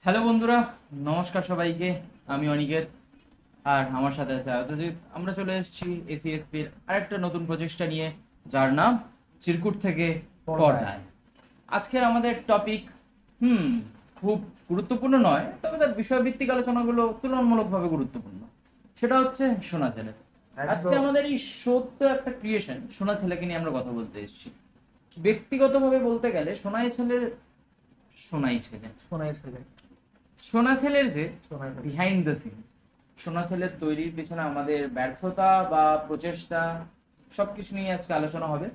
Hello বন্ধুরা, নমস্কার সবাইকে। আমি অনিকেত, আর আমার সাথে আছে আয়তজিৎ। আমরা চলে এসেছি এসিএসপির আরেকটা নতুন প্রচেষ্টা নিয়ে, যার নাম চিরকুট থেকে পর্দায়। আজকের আমাদের টপিক খুব গুরুত্বপূর্ণ নয়, তবে তার বিষয়ভিত্তিক আলোচনাগুলো তুলনামূলকভাবে গুরুত্বপূর্ণ। সেটা হচ্ছে সোনা ছেলে। আজকে আমাদের এই সত্য একটা ক্রিয়েশন সোনা ছেলেকে নিয়ে আমরা কথা বলতে এসেছি। ব্যক্তিগতভাবে বলতে গেলে সোনাই ছেলে সোনা ছেলের যে বিহাইন্ড দ্য সিন, সোনা ছেলের তৈরির পেছনে আমাদের ব্যর্থতা বা প্রচেষ্টা সবকিছু নিয়ে আজকে আলোচনা হবে।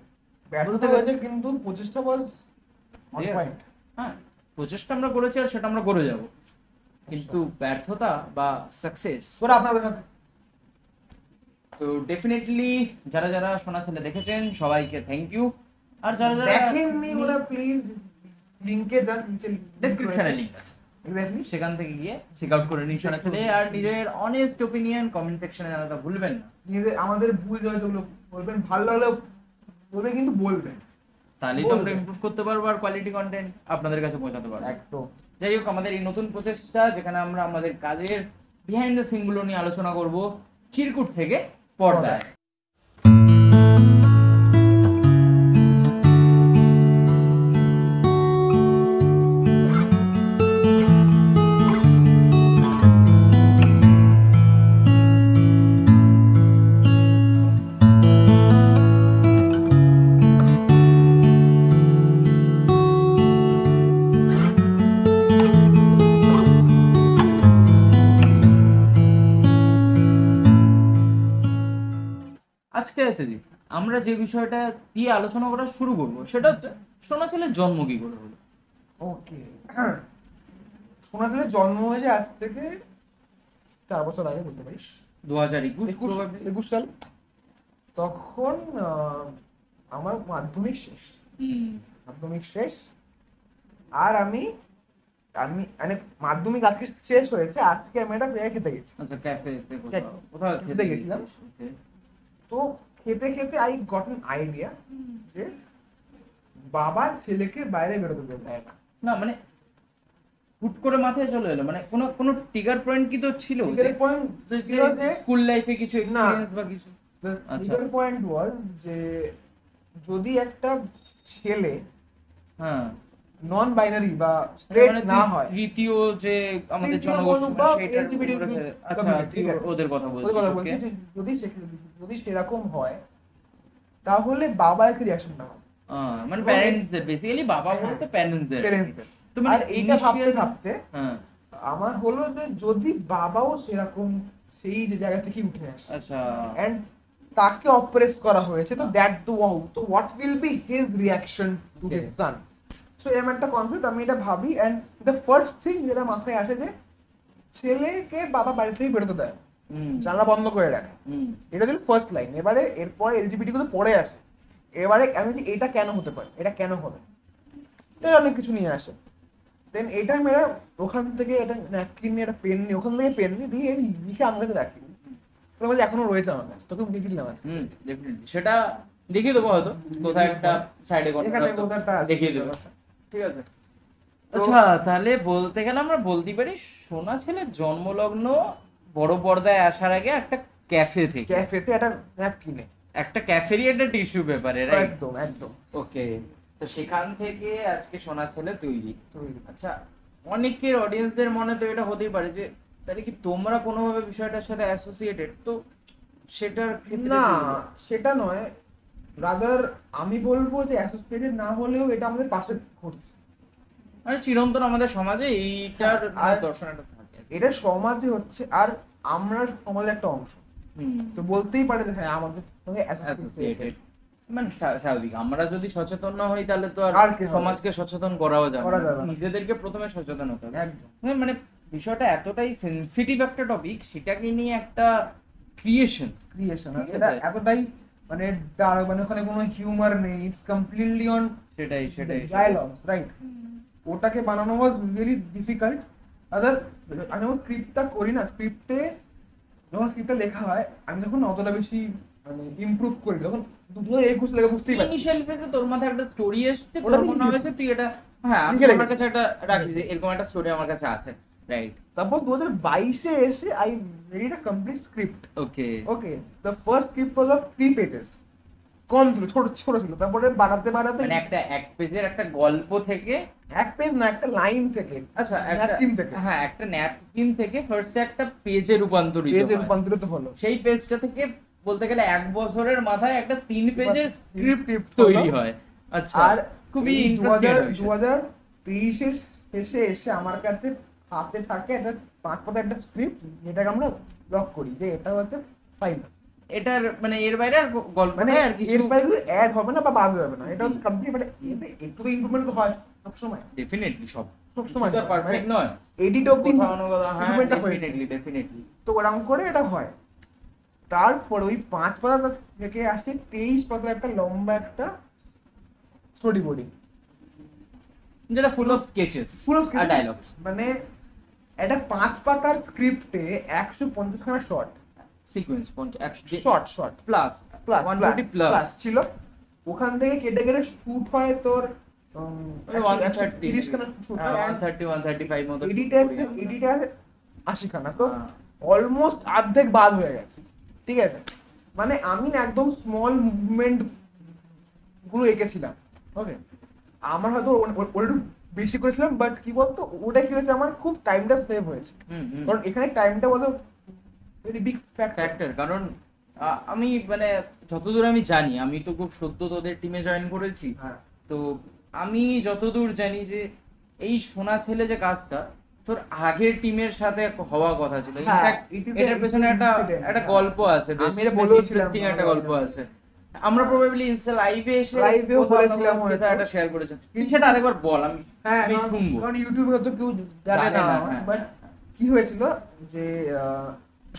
বলতে গেলে কিন্তু প্রচেষ্টা ওয়াজ অন পয়েন্ট। হ্যাঁ, প্রচেষ্টা আমরা করেছি আর সেটা আমরা করে যাব, কিন্তু ব্যর্থতা বা সাকসেস ওরা আপনাদের তো ডেফিনেটলি যারা যারা সোনা ছেলে দেখেছেন সবাইকে থ্যাংক ইউ। আর যারা যারা দেখেননি ওরা প্লিজ লিংকে যান, নিচে ডেসক্রিপশনে লিংক আছে, এক্স্যাক্টলি সেখান থেকে গিয়ে চেক আউট করে নিন সোনা ছেলে। আর নিজের অনেস্ট ওপিনিয়ন কমেন্ট সেকশনে জানাতে ভুলবেন না। নিজে আমাদের ভুল যেগুলো বলবেন, ভালো লাগলেও বলবেন, কিন্তু বলবেন, তাহলেই তো আমরা ইমপ্রুভ করতে পারবো আর কোয়ালিটি কন্টেন্ট আপনাদের কাছে পৌঁছাতে পারবো। একদম। যাই হোক, আমাদের এই নতুন প্রচেষ্টা যেখানে আমরা আমাদের কাজের বিহাইন্ড দ্য সিনগুলো নিয়ে আলোচনা করব চিরকুট থেকে পর্দায়। আজকে আমরা যে বিষয়টা দিয়ে আলোচনা করা শুরু করব সেটা হচ্ছে সোনা ছেলের জন্ম কি করে হলো। ওকে, সোনা ছেলের জন্ম হয়েছে আজ থেকে 4 বছর আগে, বলতে পারিস 2021 সাল। তখন আমার মাধ্যমিক শেষ। আর আমি আমি মানে মাধ্যমিক আজকে শেষ হয়েছে, আজকে আমি একটা পেয়ারা খেতে গেছি। আচ্ছা, ক্যাফেতে কোথাও খেতে গেছিলাম। তো খেতে খেতে আই গট অ্যান আইডিয়া যে বাবা ছেলেকে বাইরে বেরোতে দেয় না। না মানে হুট করে মাথায় চলে এলো, মানে কোনো কোনো ট্রিগার পয়েন্ট কি তো ছিল? ট্রিগার পয়েন্ট ছিল যে স্কুল লাইফে কিছু এক্সপেরিয়েন্স বা কিছু? ট্রিগার পয়েন্ট ওয়াজ যে যদি একটা ছেলে হ্যাঁ নন বাইনারি বা স্ট্রেট না হয়, তৃতীয় যে আমাদের তৃতীয় জনগোষ্ঠী বা সেটার LGBT আচ্ছা ঠিক আছে, ওদের কথা ওদের কথা বলছি, যে যদি সেরকম হয় তাহলে বাবার কি রিঅ্যাকশন না হয়, মানে প্যারেন্টস এর বেসিক্যালি বাবা বলতে প্যারেন্টস এর। তো মানে এইটা ভাবতে ভাবতে হ্যাঁ আমার হলো যে যদি বাবাও সেরকম সেই যে জায়গা থেকে উঠে আসে, আচ্ছা, এন্ড তাকে অপ্রেস করা হয়েছে, তো দ্যাট তো what will be his reaction to his son. So এমন একটা কনসেপ্ট আমি এটা ভাবি, এন্ড দ্য ফার্স্ট থিং যেটা মাথায় আসে যে ছেলেকে বাবা বাড়ি থেকে বেরোতে দেয়, জানলা বন্ধ করে রাখে। এটা ছিল ফার্স্ট লাইন। এবারে এরপরে এলজিবিটি গুলো পরে আসে। এবারে আমি যে এটা কেন হতে পারে, এটা কেন হবে, এটা অনেক কিছু নিয়ে আসে। দেন এটা মেয়েরা ওখান থেকে একটা ন্যাপকিন নিয়ে, একটা পেন নিয়ে, ওখান থেকে পেন নিয়ে দিয়ে লিখে আমার কাছে রাখি। এখনো রয়েছে আমার কাছে, তোকে দেখে দিলাম আজকে। ডেফিনেটলি সেটা দেখিয়ে দেবো, হয়তো কোথায় একটা সাইডে এখানে কোথাও একটা দেখিয়ে দেবো, ঠিক আছে। আচ্ছা, তাহলে বলতে গেলে আমরা বলতে পারি সোনা ছেলের জন্মলগ্ন বড় পর্দায় আসার আগে একটা ক্যাফেতে একটা ন্যাপকিনে, একটা ক্যাফেরই একটা টিস্যু পেপারে, একদম একদম। ওকে, তো সেখান থেকে আজকে সোনা ছেলে তৈরি। আচ্ছা, অনেকের অডিয়েন্সদের মনে তো এটা হতেই পারে যে তাহলে কি তোমরা কোনোভাবে বিষয়টার সাথে অ্যাসোসিয়েটেড? তো সেটার ক্ষেত্রে না, সেটা নয়, রাদার আমি বলবো যে অ্যাসোসিয়েটেড না হলেও এটা আমাদের পাশে ঘটছে, মানে চিরন্তন আমাদের সমাজে এইটার দর্শনটা থাকে, এটা সমাজে হচ্ছে, আর আমরা সমাজের একটা অংশ। তো বলতেই পারে যে হ্যাঁ আমাদের সঙ্গে অ্যাসোসিয়েটেড। মানে স্বাভাবিক, আমরা যদি সচেতন না হই তাহলে তো আর সমাজকে সচেতন করাও যাবে না। নিজেদেরকে প্রথমে সচেতন হতে হবে। মানে বিষয়টা এতটাই সেনসিটিভ একটা টপিক, সেটাকে নিয়ে একটা ক্রিয়েশন এটা এতটাই মানে মানে ওখানে কোনো হিউমার নেই, ইটস কমপ্লিটলি অন সেটাই ডায়ালগস, রাইট? ওটাকে বানানো ওয়াজ রিয়েলি ডিফিকাল্ট। আদার আমি যখন স্ক্রিপ্টটা করি না, যখন স্ক্রিপ্টটা লেখা হয়, আমি যখন অতটা বেশি মানে ইমপ্রুভ করি, তখন 2021 লেগে বুঝতেই পারি ইনিশিয়াল ফেজে তোর মাথায় একটা স্টোরি এসেছে, তোর মনে হয়েছে তুই এটা হ্যাঁ আমি লিখে আমার রেখেছি। কাছে একটা রাখি যে এরকম একটা স্টোরি আমার কাছে আছে, রাইট? তারপর 2022-এ এসে I read a complete script. Okay. Okay, the first script was of 3 pages, কম ছিল, ছোট ছোট ছিল। তারপরে বাড়াতে বাড়াতে মানে একটা এক পেজের একটা গল্প থেকে, এক পেজ না, একটা লাইন থেকে, আচ্ছা একটা, ন্যাপকিন থেকে হ্যাঁ একটা ন্যাপকিন থেকে ফার্স্টে একটা পেজে রূপান্তরিত পেজে হয়। রূপান্তরিত হলো। সেই পেজটা থেকে বলতে গেলে 1 বছরের মাথায় একটা 3 পেজের script স্ক্রিপ্ট হলো। তৈরি হয়। আচ্ছা, আর খুবই এই ইন্টারেস্টিং। 2023-এর শেষে এসে আমার কাছে হাতে থাকে একটা 5 পাতার একটা স্ক্রিপ্ট, যেটাকে আমরা লক করি যে এটা হচ্ছে ফাইনাল। এটার মানে এর বাইরে আর গল্প মানে নেই আর কিছু। এর বাইরে অ্যাড হবে না বা বাদ যাবে না, এটা হচ্ছে কমপ্লিট। মানে এতে একটু ইমপ্রুভমেন্ট হয় সবসময়, ডেফিনেটলি সবসময় তো পারফেক্ট নয়, এডিট অব্দি কোথাও না কোথাও, হ্যাঁ ইমপ্রুভমেন্টটা হয়েছে। ডেফিনেটলি। তো ওরকম করে এটা হয়। তারপর ওই 5 পাতা থেকে আসে 23 পাতার একটা লম্বা একটা স্টোরি বোর্ডিং, যেটা ফুল অফ স্কেচেস পুরো আর ডায়লগস। মানে একটা 5 পাতার স্ক্রিপ্টে 150 খানা short, sequence short plus plus 120 plus plus ছিল। ওখান থেকে কেটে কেটে শুট হয় তোর 130 খানা শুট হয়, 130 135 মতো এডিট shoot আছে, করি আমরা। এডিট আছে 80 খানা। তো হ্যাঁ। অলমোস্ট অর্ধেক বাদ হয়ে গেছে, ঠিক আছে? মানে আমি না একদম স্মল মুভমেন্ট গুলো এঁকেছিলাম, ওকে? আমার হয়তো ওটা একটু বেশি করেছিলাম, বাট কি বলতো, ওটা কি হয়েছে, আমার খুব টাইমটা সেভ হয়েছে। কারণ এখানে টাইমটা ওয়াজ আ ভেরি বিগ ফ্যাক্টর, কারণ আমি মানে যতদূর আমি জানি, আমি তো খুব সদ্য তোদের টিমে জয়েন করেছি, হ্যাঁ, তো আমি যতদূর জানি যে এই সোনা ছেলে যে কাজটা তোর আগের টিমের সাথে হওয়া কথা ছিল। হ্যাঁ, ইনফ্যাক্ট it is এটার a পেছনে একটা incident, একটা হ্যাঁ। গল্প আছে, বেশ আমি এটা বলেওছিলাম, ইন্টারেস্টিং একটা গল্প আছে। আমরা হ্যাঁ। প্রবাবলি ইনস্টা লাইভে এসে লাইভেও কোথাও না বলেছিলাম কোথাও হয়তো। একটা শেয়ার করেছেন, তুই সেটা আরেকবার বল, আমি হ্যাঁ, আমি শুনবো। কারণ ইউটিউবে তো কেউ জানে জানে না, না, হ্যাঁ। বাট কি হয়েছিল যে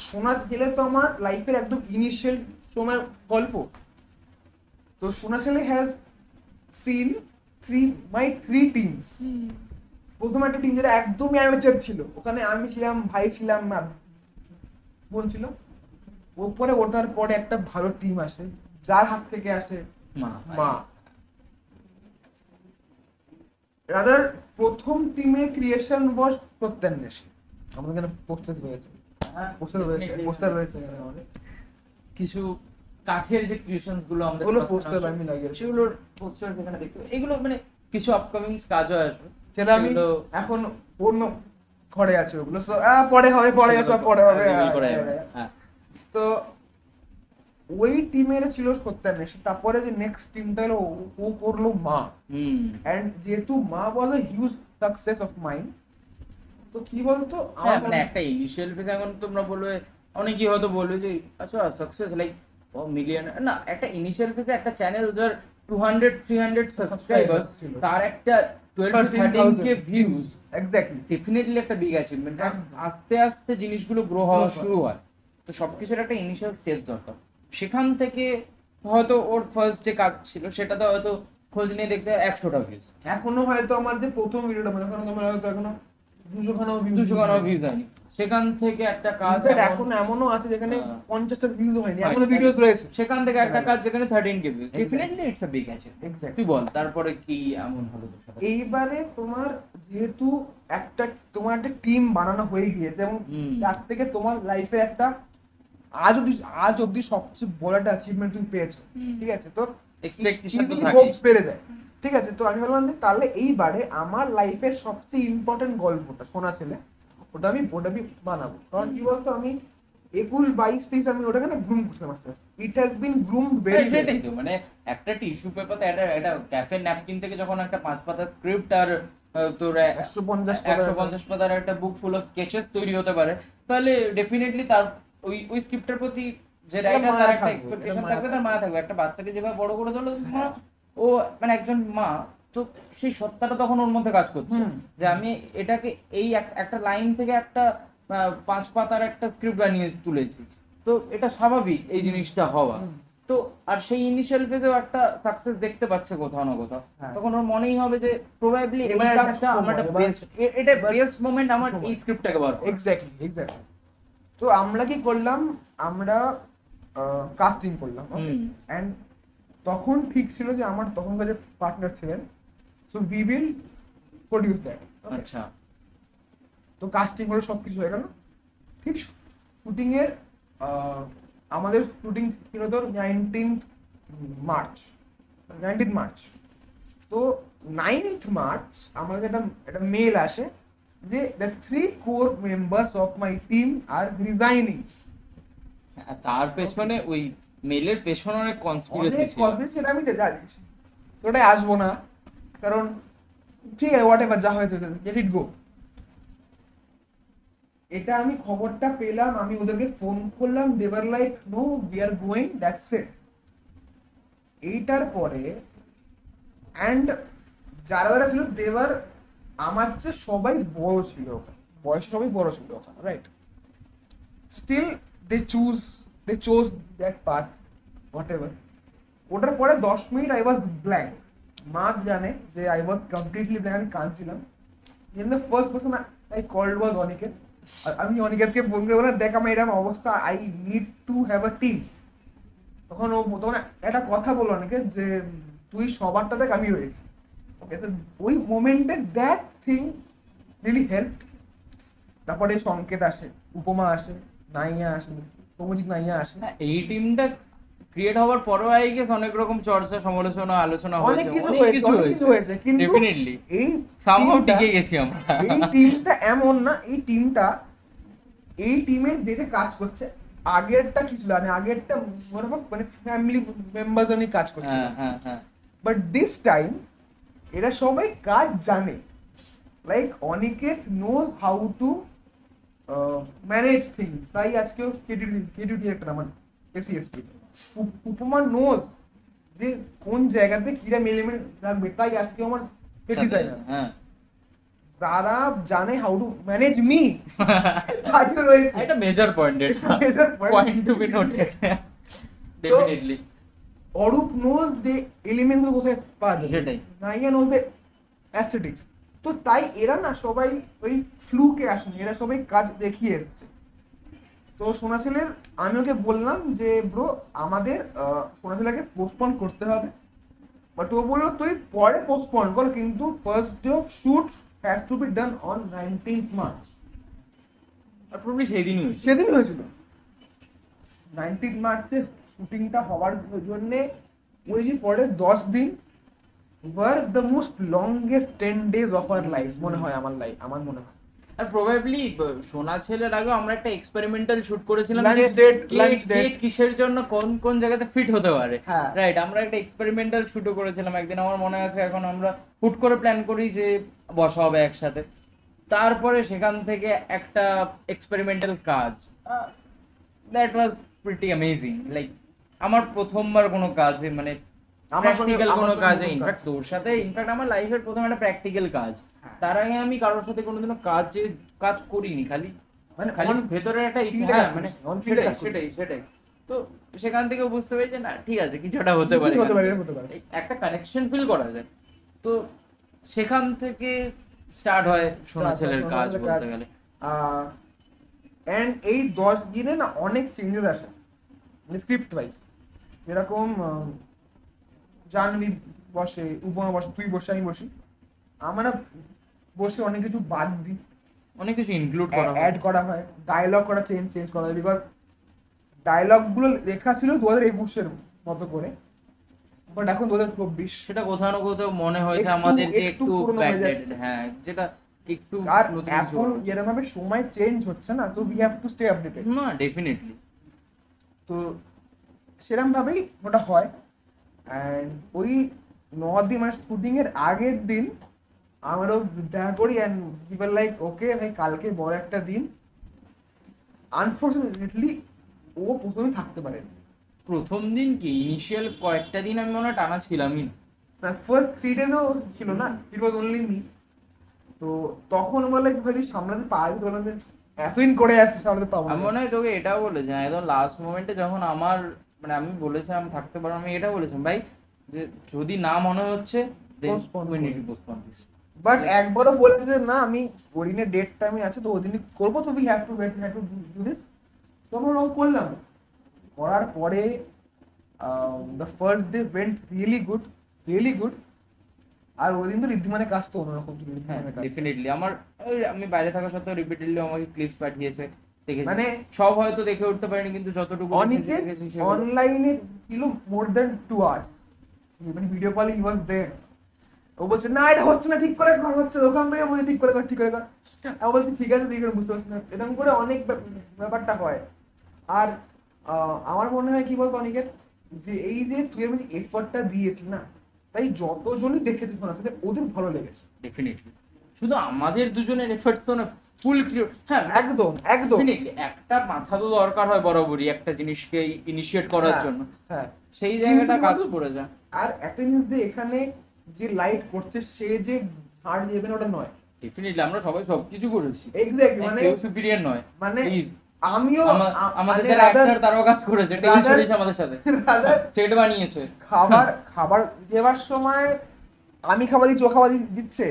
সোনা ছেলে তো আমার লাইফের একদম ইনিশিয়াল সময়ের গল্প। তো সোনা ছেলে হ্যাজ সিন থ্রি টিমস। প্রথম একটা টিম যেটা একদমই অ্যামেচার ছিল, ওখানে আমি ছিলাম, ভাই ছিলাম, বোন ছিল। ওপরে ওঠার পরে একটা ভালো টিম আসে, যার হাত থেকে আসে মা। রাদার প্রথম টিমের ক্রিয়েশন ওয়াজ প্রত্যান্বেষী। আমাদের এখানে পোস্টার রয়েছে, পোস্টার রয়েছে এখানে আমাদের। কিছু কাঠের যে ক্রিয়েশনস গুলো আমাদের ওগুলো পোস্টার আমি লাগিয়েছি, সেগুলোর পোস্টার এখানে দেখতে পাই। এগুলো মানে কিছু আপকামিং কাজও আসবে, সেটা আমি সেগুলো এখন অন্য ঘরে আছে ওগুলো। সো পরে হবে, সব পরে হবে। reveal করা যাবে। হ্যাঁ। তো ওই টিমের ছিল সত্যান্বেষী। তারপরে যে নেক্সট টিমটা হলো ও করলো মা। এন্ড যেহেতু মা was a huge success of mind, তো কি বলতো, হ্যাঁ মানে একটা ইনিশিয়াল ফেজ, এখন তোমরা বলবে, অনেকেই হয়তো বলবে যে আচ্ছা সাকসেস লাইক মিলিয়ন না, একটা ইনিশিয়াল ফেজে একটা চ্যানেল যার 200-300 সাবস্ক্রাইবার, ছিল, তার একটা 12-13K ভিউজ, এক্স্যাক্টলি। ডেফিনেটলি একটা বিগ অ্যাচিভমেন্ট। আস্তে আস্তে জিনিসগুলো গ্রো হওয়া শুরু হয়, তো সবকিছুর একটা ইনিশিয়াল স্টেজ দরকার। সেখান থেকে হয়তো ওর ফার্স্ট যে কাজ ছিল সেটাতে হয়তো খোঁজ নিয়ে দেখতে 100টা ভিউজ, এখনো হয়তো আমার যে প্রথম ভিডিওটা, মানে এখন তোমার হয়তো এখনো 200 খানা ভিউজ হয়নি। সেখান থেকে একটা কাজ এখন এমনও আছে যেখানে 50টা ভিউজ হয়নি, হয়, এখনো ভিডিওস রয়েছে। সেখান থেকে একটা কাজ যেখানে 13K views, definitely it's a big achievement. Exactly. তুই বল তারপরে কি এমন হলো তোর সাথে? এইবারে তোমার যেহেতু তোমার একটা টিম বানানো হয়ে গিয়েছে, এবং তার থেকে তোমার লাইফে একটা আজ অব্দি সবচেয়ে বড় একটা অ্যাচিভমেন্ট তুমি পেয়েছো, ঠিক আছে? তো এক্সপেকটেশন তো easily থাকে। hopes বেড়ে যায়, ঠিক আছে? তো আমি ভাবলাম যে তাহলে এইবারে আমার লাইফের সবচেয়ে ইম্পর্টেন্ট গল্পটা, সোনা ছেলে, ওটা আমি বানাবো। কারণ কি বলতো, আমি 21-22-23 আমি ওটাকে না গ্রুম করছিলাম আস্তে আস্তে। It has been groomed very well. সেটাই তো, মানে একটা টিস্যু পেপারতে একটা ক্যাফে ন্যাপকিন থেকে যখন একটা 5 পাতার স্ক্রিপ্ট আর তোর 150 পাতার একটা বুক ফুল অফ স্কেচেস তৈরি হতে পারে, তাহলে ডেফিনেটলি তার ওই স্ক্রিপ্টের প্রতি যে রাইটার, তার একটা এক্সপেকটেশন থাকবে, তার মায়া থাকবে। একটা বাচ্চাকে যেভাবে বড় করে তোলো, ও মানে একজন মা, তো সেই সত্তাটা তখন ওর মধ্যে কাজ করছে যে আমি এটাকে এই একটা লাইন থেকে একটা 5 পাতার একটা স্ক্রিপ্ট বানিয়ে তুলেছি। তো এটা স্বাভাবিক এই জিনিসটা হওয়া। তো আর সেই ইনিশিয়াল ফেজেও একটা সাকসেস দেখতে পাচ্ছে কোথাও না কোথাও, তখন ওর মনেই হবে যে প্রবাবলি এই কাজটা আমার একটা বেস্ট, এটা বেস্ট মোমেন্ট আমার এই স্ক্রিপ্টটাকে বার করা। এক্স্যাক্টলি। তো আমরা কি করলাম, আমরা কাস্টিং করলাম, এন্ড তখন ঠিক ছিল যে আমার তখনকার যে পার্টনার ছিলেন, so we will produce that. আচ্ছা তো কাস্টিং হলো, সবকিছু হয়ে গেল। ঠিক শুটিং এর আমাদের শুটিং ছিল তোর 19th মার্চ। তো 9th মার্চ আমাদের একটা মেল আসে যে the 3 core members of my team are resigning. তার পেছনে ওই মেলের পেছনে অনেক কনস্পিরেসি অনেক ছিল। কনফিডেন্স, সেটা আমি জানি, তো ওটাই আসবো না, কারণ ঠিক আছে হোয়াট এভার, যা হয়েছে লেট ইট গো। এটা আমি খবরটা পেলাম, আমি ওদেরকে ফোন করলাম, they were like no we are going, that's it. এইটার পরে অ্যান্ড যারা যারা ছিল দেবার আমার চেয়ে সবাই বড় ছিল ওখানে, বয়সে সবাই বড় ছিল ওখানে, right? Still they chose that path, whatever. ওটার পরে 10 মিনিট আই ওয়াজ ব্ল্যাঙ্ক। মা জানে যে আই ওয়াজ কমপ্লিটলি ব্ল্যাঙ্ক, আমি কাঁদছিলাম। In the first person I called was Aniket. আর আমি অনিকেতকে ফোন করে বললাম, দেখ আমার এরকম অবস্থা, I need to have a team. তখন তখন একটা কথা বললো অনিকেত যে তুই সবারটা দেখ, আমি রয়েছি। ওকে, তো ওই মোমেন্টে দ্যাট থিং রিয়েলি হেল্প। তারপরে সংকেত আসে, উপমা আসে, নাইয়া আসে, সৌমজিৎ নাইয়া আসে, হ্যাঁ, এই টিমটা ক্রিয়েট হওয়ার পরেও আই গেস অনেক রকম চর্চা, সমালোচনা, আলোচনা অনেক হয়েছে, কিছু অনেক হয়েছে, কিছু অনেক কিছু হয়েছে, কিন্তু ডেফিনেটলি এই সামহাউ teamটা- টিকে গেছি আমরা। এই টিমটা এমন না, এই টিমের যে যে কাজ করছে, আগেরটা কি ছিল, মানে আগেরটা মানে ফ্যামিলি মেম্বার্স নিয়ে কাজ করছে, হ্যাঁ হ্যাঁ হ্যাঁ, বাট দিস টাইম এরা সবাই কাজ জানে। Like Aniket knows how to manage things, তাই আজকেও কেটিউ ডিরেক্টর আমার এসিএসপি। উপমা নোজ যে কোন জায়গাতে কিরা মেলে রাখবে, তাই আজকে আমার ডিজাইনার। হ্যাঁ যারা জানে হাউ টু ম্যানেজ মি, তাই তো রয়েছে। এটা মেজর পয়েন্ট, এটা Major point. Point to be noted definitely. Arup knows যে এলিমেন্ট গুলো কোথায় পাওয়া যায়, সেটাই। Naiya knows the aesthetics. তো তাই এরা না সবাই ওই ফ্লুকে আসেনি, এরা সবাই কাজ দেখিয়ে এসছে। তো সোনাছেলের আমি ওকে বললাম যে ব্রো আমাদের সোনাছেলাকে পোস্টপন করতে হবে, বাট ও বললো তুই পরে পোস্টপন কর, কিন্তু first day of shoot has to be done on 19th March. আর প্রবলি সেই দিনই হয়েছে। সেদিন হয়েছিল 19th মার্চে শুটিংটা হওয়ার জন্য। ওই যে পরে 10 দিন were the most longest 10 days of our life মনে হয়, আমার মনে হয়। আর প্রবাবলি সোনা ছেলের আগে আমরা একটা এক্সপেরিমেন্টাল শুট করেছিলাম Lunch যে date, কে lunch কে date। কিসের জন্য কোন কোন জায়গাতে ফিট হতে পারে। হ্যাঁ। রাইট, আমরা একটা এক্সপেরিমেন্টাল শুটও করেছিলাম একদিন, আমার মনে আছে এখন। আমরা হুট করে প্ল্যান করি যে বসা হবে একসাথে, তারপরে সেখান থেকে একটা এক্সপেরিমেন্টাল কাজ, that was pretty amazing. Like আমার প্রথমবার কোনো কাজে মানে প্র্যাকটিক্যাল কোনো কাজে, ইনফ্যাক্ট তোর সাথে ইনফ্যাক্ট আমার লাইফের প্রথম একটা প্র্যাকটিক্যাল কাজ। হ্যাঁ। তার আগে আমি কারোর সাথে কোনোদিনও কাজ করিনি, খালি মানে খালি on- ভেতরের একটা field এ হ্যাঁ কাজ মানে করিস, on field এ সেটাই কাজ করিস। সেটাই সেটাই। তো সেখান থেকে বুঝতে পেরেছি না ঠিক আছে, কিছুটা হতে পারে, হতে পারে, এখান থেকে। হতে পারে। একটা কানেকশন ফিল করা যায়। তো সেখান থেকে স্টার্ট হয় সোনা ছেলের কাজ বলতে গেলে। অ্যান্ড এই 10 দিনে না অনেক চেঞ্জেস আসে স্ক্রিপ্ট ওয়াইজ। যেরকম জাহ্নবী বসে, উপমা বসে, তুই বসে, আমি বসি, আমরা বসে অনেক কিছু বাদ দিই, অনেক কিছু ইনক্লুড করা অ্যাড করা হয়, ডায়লগ করা চেঞ্জ করা হয়। বিকজ ডায়লগ গুলো লেখা ছিল 2021-এর মতো করে, বাট এখন 2024। সেটা কোথাও না কোথাও মনে হয়েছে একটু- আমাদের যে একটু একটু পুরনো হয়ে ব্যাকডেটেড, যাচ্ছে। হ্যাঁ যেটা একটু আর নতুন কিছু এখন হচ্ছে। যেরকম ভাবে সময় চেঞ্জ হচ্ছে না, তো we have to stay updated. না ডেফিনেটলি। তো সেরকম ভাবেই ওটা হয়। অ্যান্ড ওই 9 দিন মানে শুটিং এর আগের দিন আমারও দেখা করি, অ্যান্ড পিপল লাইক ওকে ভাই কালকে বড় একটা দিন। আনফর্চুনেটলি ও প্রথমে থাকতে পারে। প্রথম দিন কি ইনিশিয়াল কয়েকটা দিন আমি মনে হয় টানা ছিলামই না। ফার্স্ট 3 ডেজও ছিল না, ইট ওয়াজ অনলি মি। তো তখন বলে ভাই সামলাতে পারবি, তো বললাম যে এতদিন করে আসছে সামলাতে পারবো না। আমি মনে হয় তোকে এটাও বলেছি একদম লাস্ট মোমেন্টে, যখন আমার মানে আমি বলেছিলাম থাকতে পারবো, আমি এটা বলেছিলাম ভাই যে যদি না মনে হচ্ছে Postpone করো। দিস। বাট একবারও বলছে যে না আমি ওদিনের ডেটটা আমি আছে, তো ওদিনই করবো, তো we have to do this. তো আমরা ওরকম করলাম। করার পরে the first day went really good. আর ওই দিন তো ঋদ্ধিমানের কাজ তো অন্যরকম ছিল, হ্যাঁ ঋদ্ধিমানের কাজ। ডেফিনেটলি আমি বাইরে থাকা সত্ত্বেও রিপিটেডলি আমাকে ক্লিপস পাঠিয়েছে, দেখেছি মানে সব হয়তো দেখে উঠতে পারিনি কিন্তু যতটুকু অনিকেত দেখেছি সেগুলো- অনলাইনে ছিল মোর দেন 2 আওয়ার্স, মানে ভিডিও কলে হি ওয়াজ देयर। ও বলছে না এটা হচ্ছে না, ঠিক করে কর, হচ্ছে ওখান থেকে বলছে ঠিক করে কর, ঠিক করে কর। আমি বলছি ঠিক আছে, তুই করে বুঝতে পারছিস না, এরকম করে অনেক ব্যাপারটা হয়। আর আমার মনে হয় কি বলতো অনিকেত, যে এই যে তুই এর মধ্যে এফর্টটা দিয়েছিস না, তাই যতজনই দেখেছিস না ওদের ভালো লেগেছে। ডেফিনেটলি শুধু আমাদের দুজনের এফর্টস তো না, ফুল ক্রিউ, হ্যাঁ একদম একদম। definitely একটা মাথা তো দরকার হয় বরাবরই একটা জিনিসকে ইনিশিয়েট করার হ্যাঁ, জন্য, হ্যাঁ। সেই জায়গাটা কিন্তু কাজ বন্ধু, করে যায়। আর একটা জিনিস যে এখানে যে লাইট করছে সে যে ছাড় নেবে না ওটা নয়। ডেফিনেটলি আমরা সবাই সবকিছু করেছি, এক্স্যাক্টলি, মানে কেউ সুপিরিয়র নয়, মানে Please, আমিও আমাদের মানে যারা অ্যাক্টর তারাও কাজ করেছে, টেবিল rather- ছড়িয়েছে আমাদের সাথে, rather সেট বানিয়েছে। খাবার খাবার দেওয়ার সময় আমি খাবার দিচ্ছি, ও খাবার দিচ্ছে,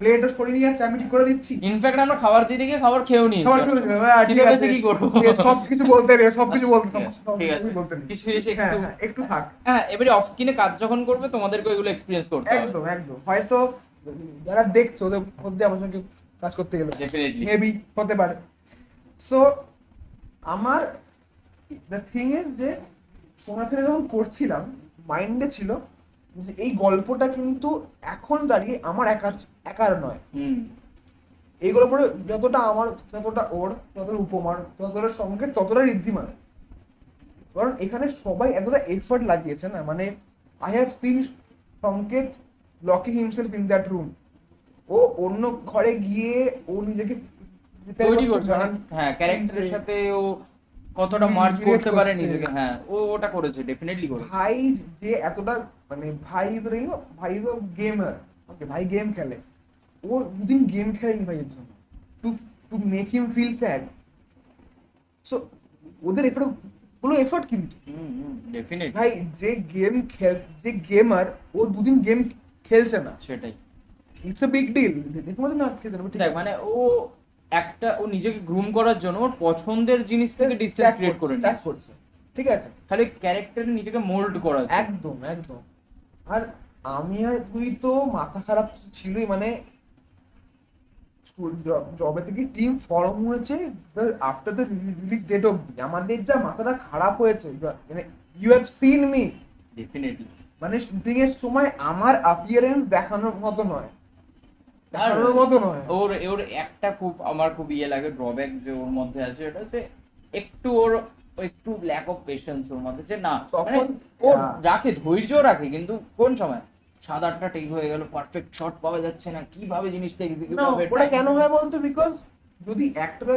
প্লেটও সরিয়ে নিয়ে যাচ্ছে, আমি ঠিক করে দিচ্ছি। ইনফ্যাক্ট আমরা খাবার দিতে গিয়ে খাবার খেয়েও নিয়েছি, খাবার খেয়ে নিয়েছি, হ্যাঁ, ঠিক আছে, কি করবো, সবকিছু বলতে নেই, সবকিছু বলতে ঠিক আছে, বলতে নেই। কিছু জিনিস হ্যাঁ, একটু হ্যাঁ, একটু থাক। হ্যাঁ এবারে অফ স্ক্রিনে কাজ যখন করবে তোমাদেরকে ওইগুলো এক্সপিরিয়েন্স করতে হবে। একদম একদম, হয়তো যারা দেখছো ওদের মধ্যে আমার সঙ্গে কাজ করতে গেলে ডেফিনেটলি মেবি হতে পারে। সো আমার দ্য থিং ইজ যে সোনাখানে যখন করছিলাম মাইন্ডে ছিল যে এই গল্পটা কিন্তু এখন দাঁড়িয়ে আমার একার নয়। হুম এই গল্পটা যতটা আমার, যতটা ওর, ততটা উপমার, যতটা সঙ্গে, ততটা ঋদ্ধিমান। কারণ এখানে সবাই এতটা এফর্ট লাগিয়েছে না, মানে I have seen Sanket locking himself in that room. ও অন্য ঘরে গিয়ে ও নিজেকে তৈরি করছে, হ্যাঁ ক্যারেক্টারের সাথে ও কতটা মার্জ Relate করতে পারে করছে। নিজেকে, হ্যাঁ ও ওটা করেছে, ডেফিনেটলি করেছে। ভাই যে এতটা, মানে ভাই ভাই তো গেমার, ওকে ভাই গেম খেলে, ও দুদিন গেম খেলেনি ভাইয়ের জন্য, to to make him feel sad. So ওদের এফর্ট গুলো এফর্ট কিন্তু ডেফিনেটলি ভাই, যে গেমার ও দুদিন গেম খেলছে না, সেটাই। It's a big deal. তোমাদের না খেলতে না, ঠিক দেখ আছে, মানে ও নিজেকে গ্রুম করার জন্য ওর পছন্দের জিনিস থেকে ডিসটেন্স ক্রিয়েট করে ট্যাগ নিয়েছে, করছে, ঠিক আছে, খালি ক্যারেক্টারে নিজেকে মোল্ড করার জন্য। একদম একদম। আর আমি আর তুই তো মাথা খারাপ ছিলই, মানে জবে থেকে টিম ফর্ম হয়েছে আফটার দ্য রিলিজ ডেট অবধি আমাদের যা মাথাটা খারাপ হয়েছে, মানে you have seen me, definitely মানে শুটিং এর সময় আমার অ্যাপিয়ারেন্স দেখানোর মতো নয়, দেখানোর মতো নয়। ওর একটা আমার খুব ইয়ে লাগে ড্রব্যাক যে ওর মধ্যে আছে, এটা হচ্ছে একটু ল্যাক অফ পেশেন্স ওর মধ্যে, যে না মানে তখন ও হ্যাঁ। রাখে, ধৈর্য রাখে, কিন্তু কোন সময় 7-8টা টেক হয়ে গেল, পারফেক্ট শট পাওয়া যাচ্ছে না, কিভাবে জিনিসটা এক্সিকিউট না হবে, ওটা কেন হয় বলতো, বিকজ যদি অ্যাক্টর,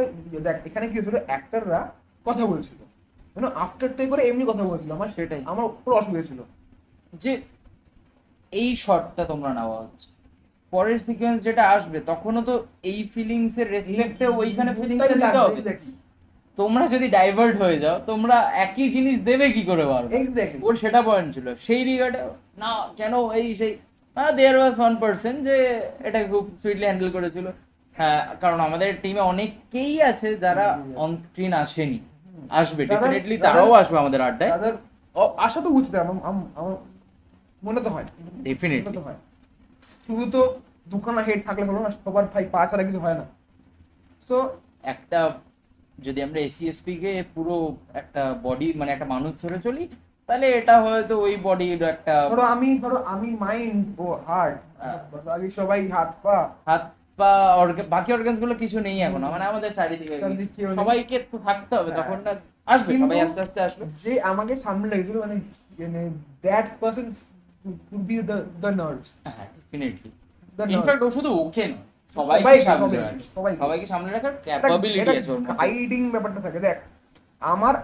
দেখ এখানে কি হয়েছিল, অ্যাক্টররা কথা বলছিল, আফটার টেক করে এমনি কথা বলছিল, আমার সেটাই আমার পুরো অসুবিধা ছিল যে এই শটটা তোমরা নেওয়া হচ্ছে, পরের সিকোয়েন্স যেটা আসবে তখনও তো এই ফিলিংস এর রেসপেক্টে ওইখানে ফিলিংসটা দিতে হবে। তোমরা যদি ডাইভার্ট হয়ে যাও, তোমরা একই জিনিস দেবে কি করে পারবে, এক্স্যাক্টলি। ওর সেটা পয়েন্ট ছিল সেই রিগার্ডে, না কেন এই সেই দেয়ার ওয়াজ 1% যে এটা খুব সুইটলি হ্যান্ডেল করেছিল। হ্যাঁ কারণ আমাদের টিমে অনেকেই আছে যারা অন স্ক্রিন আসেনি, আসবে ডেফিনেটলি, তারাও আসবে আমাদের আড্ডায়, তাদের আশা তো বুঝতে আমার মনে তো হয়, ডেফিনেটলি। মনে তো হয়। শুধু তো দুখানা হেড থাকলে হলো না, সবার ভাই পা ছাড়া কিছু হয় না। সো একটা যদি আমরা এসিএসপি কে পুরো একটা বডি মানে একটা মানুষ ধরে চলি, তাহলে এটা হয়তো ওই বডির একটা ধরো আমি মাইন্ড ও হার্ট, বাকি সবাই হাত পা, হাত পা, বাকি অর্গানস গুলো কিছু নেই এখন, মানে আমাদের চারিদিকে চারিদিকে ওই- সবাইকে একটু থাকতে হবে, হ্যাঁ। তখন না আসবে, কিন্তু সবাই আস্তে আস্তে আসবে। যে আমাকে সামনে লেগেছিল, মানে that person would be the nerves, হ্যাঁ ডেফিনেটলি। দ্য ইনফ্যাক্ট ও শুধু ওকে নয়, সবাইকে সামলে রাখে, সবাইকে সামলে রাখার ক্যাপাবিলিটি আছে ওর মধ্যে। গাইডিং ব্যাপারটা থাকে। দেখ আমার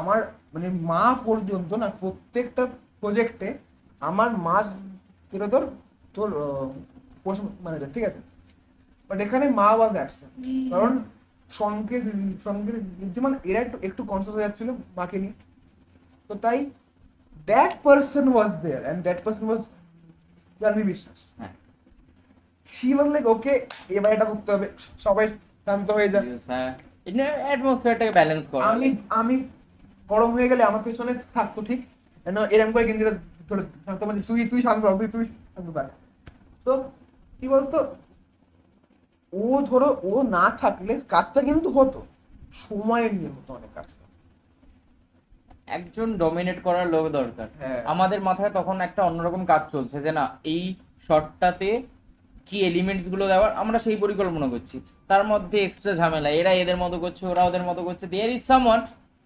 আমার মানে মা পর্যন্ত না, প্রত্যেকটা প্রজেক্টে আমার মা যেটা তোর তোর ম্যানেজার, ঠিক আছে, বাট এখানে মা ওয়াজ অ্যাবসেন্ট, কারণ সংকেত যেমন এরা একটু কনসিয়াস হয়ে যাচ্ছিল মাকে নিয়ে, তো তাই that person was there, and that person was Jahnabi Biswas. হ্যাঁ শি ওয়াজ লাইক ওকে, এবার এটা করতে হবে, সবাই শান্ত হয়ে যায়। হ্যাঁ এটা অ্যাটমসফিয়ারটাকে ব্যালেন্স করা। আমি গরম হয়ে গেলে আমার পেছনে থাকতো, ঠিক এরকম করে গেঞ্জিটা ধরে থাকতো, মানে তুই শান্ত হ, তুই শান্ত থাক, তো কি বলতো, ও ধরো ও না থাকলে কাজটা কিন্তু হতো, সময় নিয়ে হতো অনেক কাজটা। একজন ডমিনেট করার লোক দরকার। হ্যাঁ। আমাদের মাথায় তখন একটা অন্যরকম কাজ চলছে যে না এই শটটাতে কি এলিমেন্টস গুলো দেওয়ার, আমরা সেই পরিকল্পনা করছি। তার মধ্যে এক্সট্রা ঝামেলা, এরা এদের মতো করছে, ওরা ওদের মতো করছে। দেয়ার ইজ সামওয়ান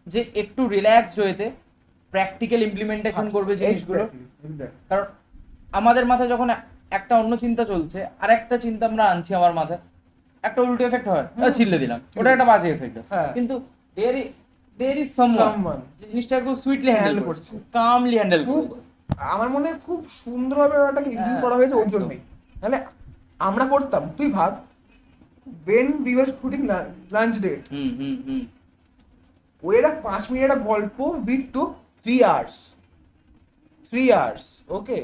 যে একটু রিল্যাক্সড হয়েতে প্র্যাকটিক্যাল ইমপ্লিমেন্টেশন করবে জিনিসগুলো। কারণ আমাদের মাথায় যখন একটা অন্য চিন্তা চলছে আর একটা চিন্তা আমরা আনছি আমার মাথায়, একটা উল্টো এফেক্ট হয়, চিল্লে দিলাম, ওটা একটা বাজে এফেক্ট। হ্যাঁ। কিন্তু দেয়ার ইজ সামওয়ান জিনিসটা খুব সুইটলি হ্যান্ডেল করছে, কামলি হ্যান্ডেল খুব, করছে। আমার মনে হয় খুব সুন্দরভাবে ওটাকে ইনক্লুড করা হয়েছে ওর জন্যই। তাহলে আমরা করতাম, তুই ভাব, when we were shooting lunch date, হুম হুম হুম ওই একটা 5 মিনিট একটা গল্প we took 3 hours, 3 hours, okay.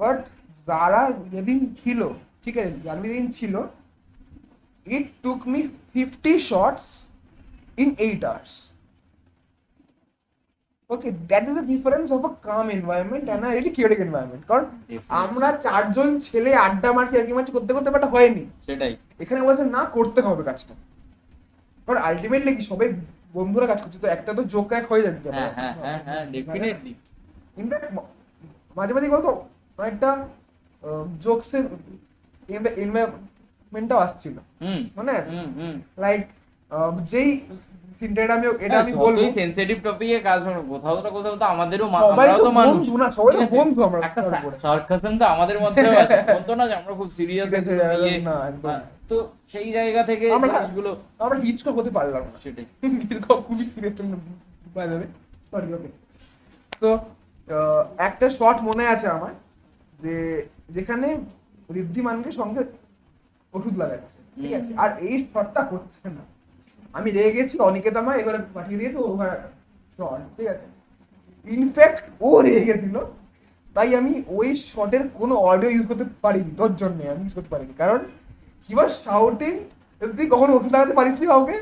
But যারা যেদিন ছিল, ঠিক আছে, যারা যেদিন ছিল, it took me 50 shots in 8 hours. Okay, that is the difference of a calm environment and a really chaotic environment. কারণ Definitely. আমরা চারজন ছেলে আড্ডা মারছি আর কি মারছি করতে করতে ব্যাপারটা হয়নি। সেটাই। এখানে বলছে না, করতে হবে কাজটা। কারণ আলটিমেটলি কি সবাই বন্ধুরা কাজ করছে, তো একটা তো জোক ক্র্যাক হয়ে যাচ্ছে। হ্যাঁ হ্যাঁ হ্যাঁ হ্যাঁ ডেফিনেটলি। ইনফ্যাক্ট মাঝে মাঝে বলতো একটা জোকসের এনভায়রনমেন্টটাও আসছিল, হুম মনে আছে? হুম হুম লাইক যেই সিনটা আমি বলবো, সেনসিটিভ টপিকে কাজ করব, কোথাও না কোথাও তো আমাদেরও সবাই আমরাও তো তো মানুষ, বন্ধু না, সবাই তো বন্ধু। আমরা একটা সার্কাসম তো আমাদের মধ্যেও আছে, এমন তো না যে আমরা খুব সিরিয়াস না, একদম। তো সেই জায়গা থেকে আমরা- জিনিসগুলো আমরা হিচকক হতে পারলাম না। সেটাই। হিচকক খুবই serious by the way, sorry, okay. তো একটা শট মনে আছে আমার, যে যেখানে ঋদ্ধিমানকে সঙ্গে ওষুধ লাগাচ্ছে, ঠিক আছে, আর এই শটটা হচ্ছে না। আমি রেগে গেছি, অনিকেত আমায় এবারে পাঠিয়ে দিয়েছে ওভার শট, ঠিক আছে। ইনফ্যাক্ট ও রেগে গেছিল, তাই আমি ওই শটের কোনো অডিও ইউজ করতে পারিনি, তোর জন্য আমি ইউজ করতে পারিনি। কারণ হি ওয়াজ শাউটিং, তুই কখনো ওষুধ লাগাতে পারিস নি কাউকে,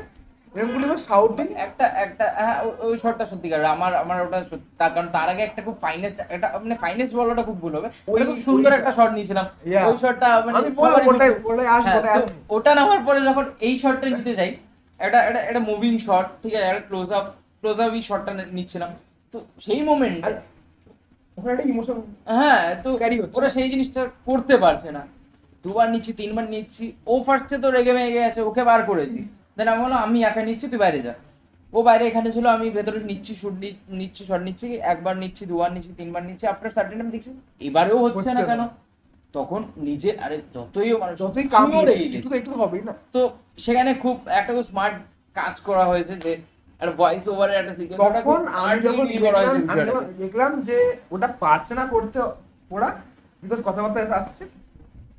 এরকম গুলো শাউটিং। একটা একটা হ্যাঁ, ওই শটটা সত্যিকার আমার আমার ওটা তার কারণ তার আগে একটা খুব ফাইনেস্ট, একটা মানে ফাইনেস্ট বলাটা খুব ভুল হবে, ওই খুব সুন্দর একটা শট নিয়েছিলাম। ওই শটটা মানে আমি বলবো ওটাই আসবো। হ্যাঁ, তো ওটা নেওয়ার পরে যখন এই শটটা নিতে যাই, একটা একটা একটা মুভিং শট, ঠিক আছে, একটা ক্লোজ আপ এই শটটা নিচ্ছিলাম, তো সেই মোমেন্ট ওখানে একটা ইমোশন হ্যাঁ, তো ক্যারি হচ্ছে। ওরা সেই জিনিসটা করতে পারছে না। দুবার নিচ্ছি, তিনবার নিচ্ছি, ও ফার্স্টে তো রেগে মেগে গেছে, ওকে বার করেছি, দেন আমি বললাম আমি একা নিচ্ছি, তুই বাইরে যা। ও বাইরে এখানে ছিল, আমি ভেতরে নিচ্ছি, শুট নিচ্ছি, শট নিচ্ছি, একবার নিচ্ছি, দুবার নিচ্ছি, তিনবার নিচ্ছি, আফটার সার্টেন টাইম দেখছি এবারেও হচ্ছে না কেন। তখন নিজে আরে যতই মানুষ যতই কাম আমিও রেগে গেছি। একটু তো একটু হবেই না। তো সেখানে খুব একটা খুব স্মার্ট কাজ করা হয়েছে, যে একটা ভয়েস ওভারের একটা সিকোয়েন্স, তখন আমি যখন দেখলাম যে ওটা পারছে না করতে ওরা, বিকজ কথাবার্তা আসছে,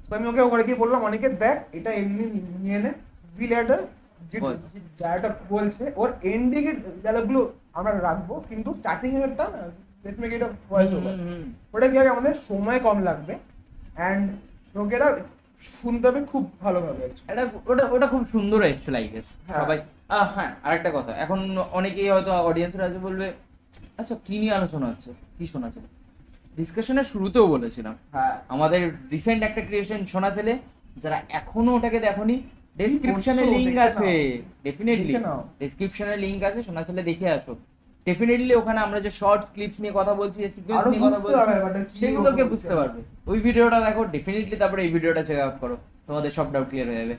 তো আমি ওকে ওখানে গিয়ে বললাম, অনেকে দেখ এটা এমনি নিয়ে নে, উইল অ্যাড যাটা বলছে ওর এন্ডিং এর ডায়লগগুলো আমরা রাখবো, কিন্তু স্টার্টিং এরটা let's make it a voice over. ওটা কি হবে, আমাদের সময় কম লাগবে এন্ড লোকেরা শুনতে হবে খুব ভালোভাবে। এটা ওটা ওটা খুব সুন্দর এসেছিল আই গেস। হ্যাঁ। সবাই হ্যাঁ, আরেকটা কথা, এখন অনেকেই হয়তো অডিয়েন্সরা আছে বলবে আচ্ছা কি নিয়ে আলোচনা হচ্ছে, কি শোনা ছেলে। ডিসকাশনের শুরুতেও বলেছিলাম হ্যাঁ, আমাদের রিসেন্ট একটা ক্রিয়েশন শোনা ছেলে, যারা এখনো ওটাকে দেখোনি, ডেসক্রিপশনে করছো? লিংক দেখে আছে, নাও। ডেফিনেটলি দেখে নাও। ডেসক্রিপশনে লিংক আছে, শোনা ছেলে দেখে আসো। ডেফিনেটলি ওখানে আমরা যে শর্টস ক্লিপস নিয়ে কথা বলছি, সিকোয়েন্স আরো নিয়ে কথা বুঝতে পারবে বলছি, ব্যাপারটা কি সেগুলোকে হচ্ছে। বুঝতে পারবে। ওই ভিডিওটা দেখো ডেফিনেটলি, তারপরে এই ভিডিওটা চেক আউট করো, তোমাদের সব ডাউট ক্লিয়ার হয়ে যাবে।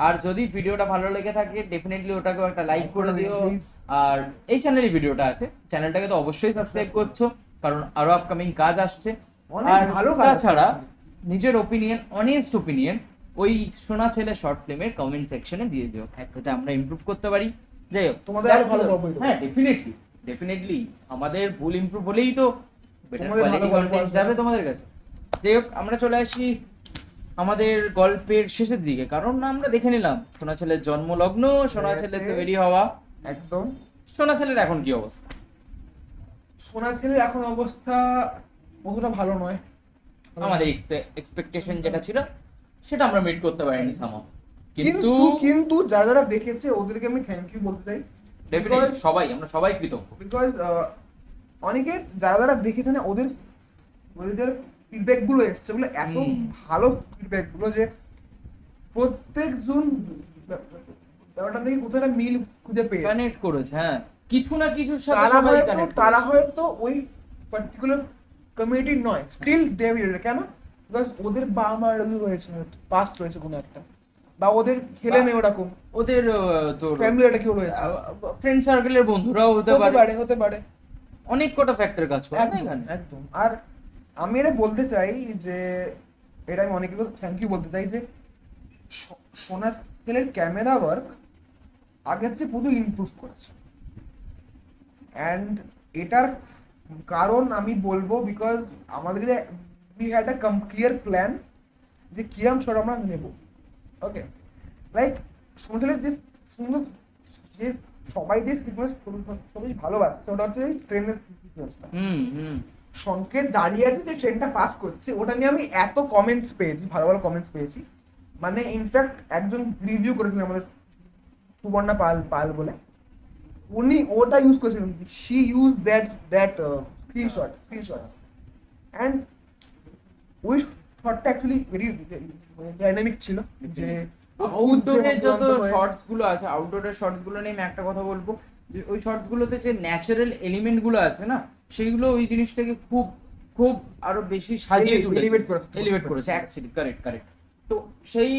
আর যদি ভিডিওটা ভালো লেগে থাকে ডেফিনেটলি ওটাকেও একটা লাইক করে দিও। Please. আর এই চ্যানেলে ভিডিওটা আছে, চ্যানেলটাকে তো অবশ্যই সাবস্ক্রাইব করছো, কারণ আরো আপকামিং কাজ আসছে। অনেক আর ভালো কাজ তাছাড়া আসছে। নিজের ওপিনিয়ন, অনেস্ট ওপিনিয়ন ওই শোনা ছেলে শর্ট ফিল্মের কমেন্ট সেকশনে দিয়ে দিও, যাতে আমরা ইমপ্রুভ করতে পারি। যাই হোক, তোমাদের আরো ভালো গল্প হইতে হ্যাঁ ডেফিনেটলি আমাদের ভুল ইমপ্রুভ হলেই তো বেটার তোমাদের ভালো কোয়ালিটি গল্প কন্টেন্ট আসবে। যাবে তোমাদের কাছে। যাই হোক, আমরা চলে আসি আমাদের গল্পের শেষের দিকে, কারণ আমরা দেখে নিলাম সোনা ছেলের জন্মলগ্ন, সোনা ছেলের তৈরি হওয়া। একদম। সোনা ছেলের এখন কি অবস্থা? সোনা ছেলের এখন অবস্থা অতটা ভালো নয়। আমাদের এক্সপেকটেশন যেটা ছিল সেটা আমরা মিট করতে পারিনি সামহাও, কিন্তু কিন্তু কিন্তু যারা যারা দেখেছে ওদেরকে আমি থ্যাংক ইউ বলতে চাই, ডেফিনেটলি আমরা সবাই কৃতজ্ঞ। বিকজ অনেকে যারা যারা দেখেছে না ওদের ফিডব্যাক গুলো এসছে ওগুলো এত ভালো ফিডব্যাক গুলো যে প্রত্যেকজন ব্যাপারটা থেকে কোথাও একটা মিল খুঁজে পেয়েছে। কানেক্ট করেছে, হ্যাঁ, কিছু না কিছুর সাথে তারা সবাই হয়তো কানেক্ট তারা হয়তো ওই পার্টিকুলার কমিউনিটি নয়, স্টিল দে কেন, বিকজ ওদের বাবা মার রয়েছে, পাস্ট রয়েছে কোনো একটা, বা ওদের ছেলে মেয়ে ওরকম, ওদের তোর ফ্যামিলি একটা কেউ রয়েছে, ফ্রেন্ড সার্কেলের বন্ধুরাও হতে পারে, হতে পারে অনেক কটা ফ্যাক্টর কাজ করে না একদম এখানে। একদম। আর আমি এটা বলতে চাই যে এটা আমি অনেকে থ্যাংক ইউ বলতে চাই যে সোনার তেলের ক্যামেরা ওয়ার্ক আগের চেয়ে প্রচুর ইমপ্রুভ করেছে। অ্যান্ড এটার কারণ আমি বলবো বিকজ আমাদের যে we had a clear plan যে কিরম শট আমরা নেব। ওকে, লাইক সোনার যে সুন্দর যে সবাই যে সিকোয়েন্স সবাই ভালোবাসছে ওটা হচ্ছে ট্রেনের সিকোয়েন্সটা। সংকেত দাঁড়িয়ে আছে যে ট্রেনটা পাস করছে, ওটা নিয়ে আমি এত কমেন্টস পেয়েছি, ভালো ভালো কমেন্টস পেয়েছি। মানে ইনফ্যাক্ট একজন রিভিউ করেছিলেন আমাদের সুবর্ণা পাল বলে, উনি ওটা ইউজ করেছিলেন, she use that screenshot and ওই শটটা অ্যাকচুয়ালি ভেরি ডাইনামিক ছিল। যে আউটডোরের যত শর্টস গুলো আছে, আউটডোরের শর্টস গুলো নিয়ে আমি একটা কথা বলবো যে ওই শর্টস গুলোতে যে ন্যাচারাল এলিমেন্ট গুলো আছে না, সেগুলো ওই জিনিসটাকে খুব খুব আরো বেশি সাজিয়ে তুলেছে, এলিভেট করেছে অ্যাকচুয়ালি। কারেক্ট। তো সেই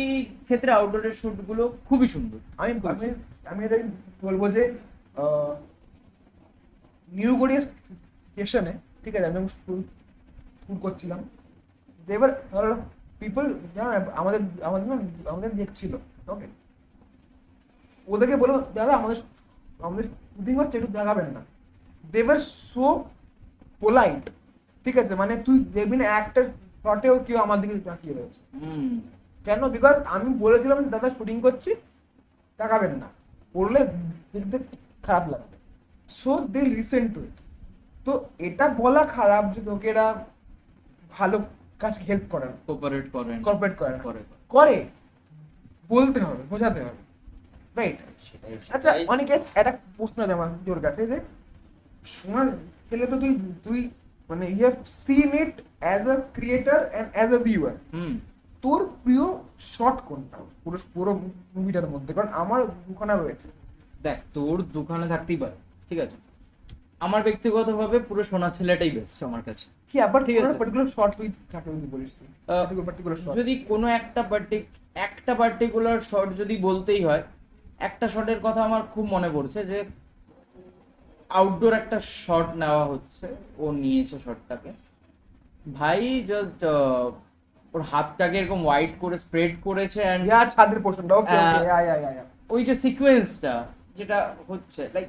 ক্ষেত্রে আউটডোরের শুট গুলো খুবই সুন্দর। আমি এটাই বলবো যে নিউ গড়িয়া স্টেশনে, ঠিক আছে, আমি শুট করছিলাম, এবার পিপল আমাদের আমাদের না আমাদের দেখছিল। ওকে, ওদেরকে বলবো দাদা আমাদের আমাদের শুটিং হচ্ছে, একটু দেখাবেন না। দেবার সো পোলাইট, ঠিক আছে, মানে তুই দেখবি না একটা শটেও কেউ আমার দিকে তাকিয়ে রয়েছে। কেন? বিকজ আমি বলেছিলাম দাদা শুটিং করছি, তাকাবেন না, করলে দেখতে খারাপ লাগবে। সো দে লিসেন টু ইট। তো এটা বলা খারাপ যে লোকেরা ভালো কাজ হেল্প করে না, কর্পোরেট করে, বলতে হবে, বোঝাতে হবে, রাইট? আচ্ছা, অনেকে একটা প্রশ্ন আছে আমার তোর কাছে যে শোনা গেলে তো তুই মানে you have seen it as a creator and as a viewer, তোর প্রিয় শট কোনটা পুরো মুভিটার মধ্যে? কারণ আমার দুখানা রয়েছে। দেখ, তোর দুখানে থাকতেই পারে, ঠিক আছে, আমার ব্যক্তিগতভাবে পুরো সোনা ছেলেটাই বেস্ট আমার কাছে। কি আবার ঠিক আছে, পার্টিকুলার শট তুই কাকে বলিস? পার্টিকুলার শট যদি কোনো একটা পার্টিকুলার শট যদি বলতেই হয়, একটা শটের কথা আমার খুব মনে পড়ছে যে আউটডোর একটা শট নেওয়া হচ্ছে, ও নিয়েছে শটটাকে, ভাই জাস্ট ওর হাতটাকে এরকম ওয়াইড করে স্প্রেড করেছে এন্ড ছাদের পোর্শনটা, ওকে ওই যে সিকোয়েন্সটা যেটা হচ্ছে, লাইক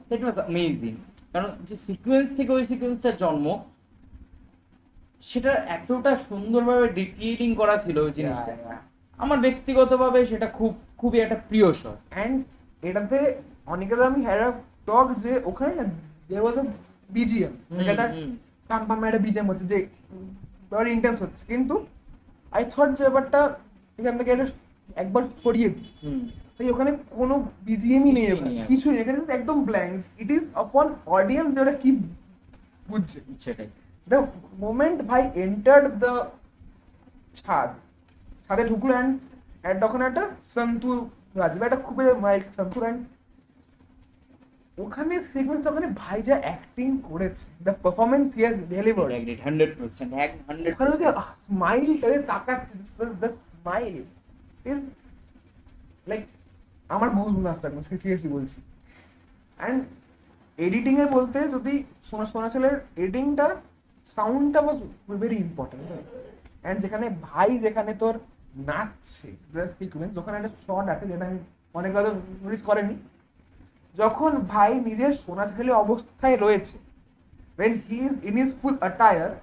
দ্যাট ওয়াজ অ্যামেজিং। কারণ যে সিকোয়েন্স থেকে ওই সিকোয়েন্সটার জন্ম, সেটা এতটা সুন্দরভাবে ডিটেইলিং করা ছিল ওই জিনিসটা। আমার ব্যক্তিগতভাবে সেটা খুবই একটা প্রিয় শট। এন্ড এটাতে অনেকে আমি হ্যাড আ টক যে ওখানে না দেয়ার ওয়াজ আ বিজিএম, যেটা পাম পাম একটা বিজিএম হচ্ছে যে very ইন্টেন্স হচ্ছে, কিন্তু আই থট যে ব্যাপারটা এখান থেকে একবার সরিয়ে দিই, তাই ওখানে কোনো বিজিএমই নেই, কিছু নেই, এখানে একদম ব্ল্যাঙ্ক। ইট ইজ আপন অডিয়েন্স যেটা কি বুঝছে। সেটাই, দ্য মোমেন্ট ভাই এন্টার্ড দ্য ছাদে ঢুকলো অ্যান্ড তখন একটা সন্তু রাজীব একটা খুবই মাইল্ড সন্তু, অ্যান্ড ওখানে সিকোয়েন্স, ওখানে ভাই যা অ্যাক্টিং করেছে, the performance he has delivered 100%। ওখানে যে স্মাইল করে তাকাচ্ছে, দ্য স্মাইল ইজ লাইক আমার গুজবাম্পস আসছে একদম, সিরিয়াসলি বলছি। অ্যান্ড এডিটিং এ বলতে যদি সোনা ছেলের এডিটিংটা, সাউন্ডটা ওয়াজ ভেরি ইম্পর্টেন্ট। অ্যান্ড যেখানে তোর নাচছে সিকোয়েন্স, ওখানে একটা শট আছে যেটা আমি অনেক হয়তো নোটিস করেনি, যখন ভাই নিজের সোনা ছেলে অবস্থায় রয়েছে, when he is in his full attire,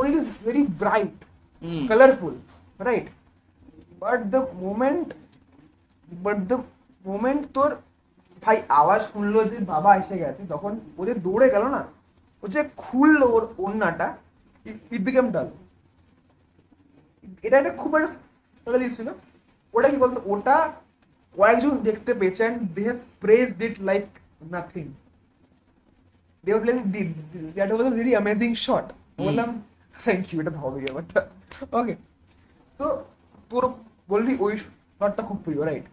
it is very bright, colorful, right? but the moment তোর ভাই আওয়াজ শুনলো যে বাবা এসে গেছে, তখন ও যে দৌড়ে গেল না, ও যে খুললো ওর ওড়নাটা, ইট বিকেম ডাল। এটা একটা খুব একটা দিয়েছিল। ওটা কি বলতো, ওটা কয়েকজন দেখতে পেয়েছেন, they have praised it like nothing. They have like that was a very amazing shot. বললাম থ্যাংক ইউ, এটা তো হবে ব্যাপারটা। ওকে, তো তোর বললি ওই শটটা খুব প্রিয়, রাইট?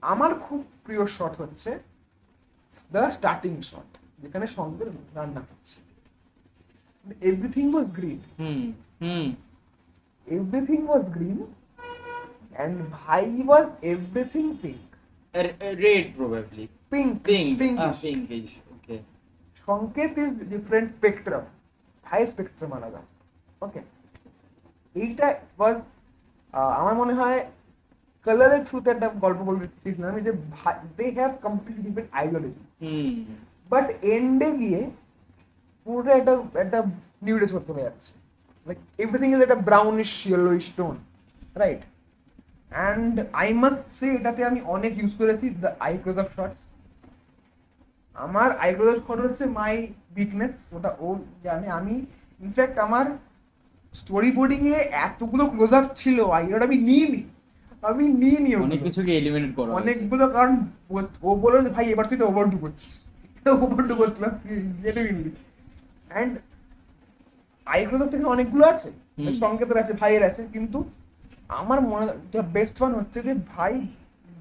আমার খুব প্রিয় শট হচ্ছে দ্য স্টার্টিং শট, যেখানে সঙ্গে রান্না করছে। Everything was green, hmm hmm everything was green and ভাই was everything pink. Red probably, pink, pink, pinkish. Pinkish, okay. Sanket is different spectrum, হাই স্পেকট্রাম আলাদা। ওকে, এইটা ওয়াজ আমার মনে হয় কালারের থ্রুতে একটা গল্প বলতেছিলাম আমি, যে they have completely different ideology, hmm but এন্ডে গিয়ে পুরোটা একটা একটা নিউডে চলে যাচ্ছে। লাইক এভরিথিং ইজ একটা brownish yellowish tone, right? And I must say এটাতে আমি অনেক ইউজ করেছি the eye close up shots. আমার আই ক্লোজ আপ শট হচ্ছে মাই উইকনেস, ওটা ও জানে। আমি ইনফ্যাক্ট আমার স্টোরি বোর্ডিং এ এতগুলো ক্লোজ আপ ছিল ওটা আমি নিইনি, আমি নিইনি অনেক ওগুলো। কিছুকে এলিমিনেট করা হয়েছে। অনেকগুলো, কারণ ও বললো যে ভাই এবার তুই এটা ওভারডু করছিস, ওভারডু করছিলাম জেনুইনলি। অ্যান্ড আইগুলো থেকে অনেকগুলো আছে, হুম। সংকেতের আছে, ভাইয়ের আছে, কিন্তু আমার মনে বেস্ট ওয়ান হচ্ছে যে ভাই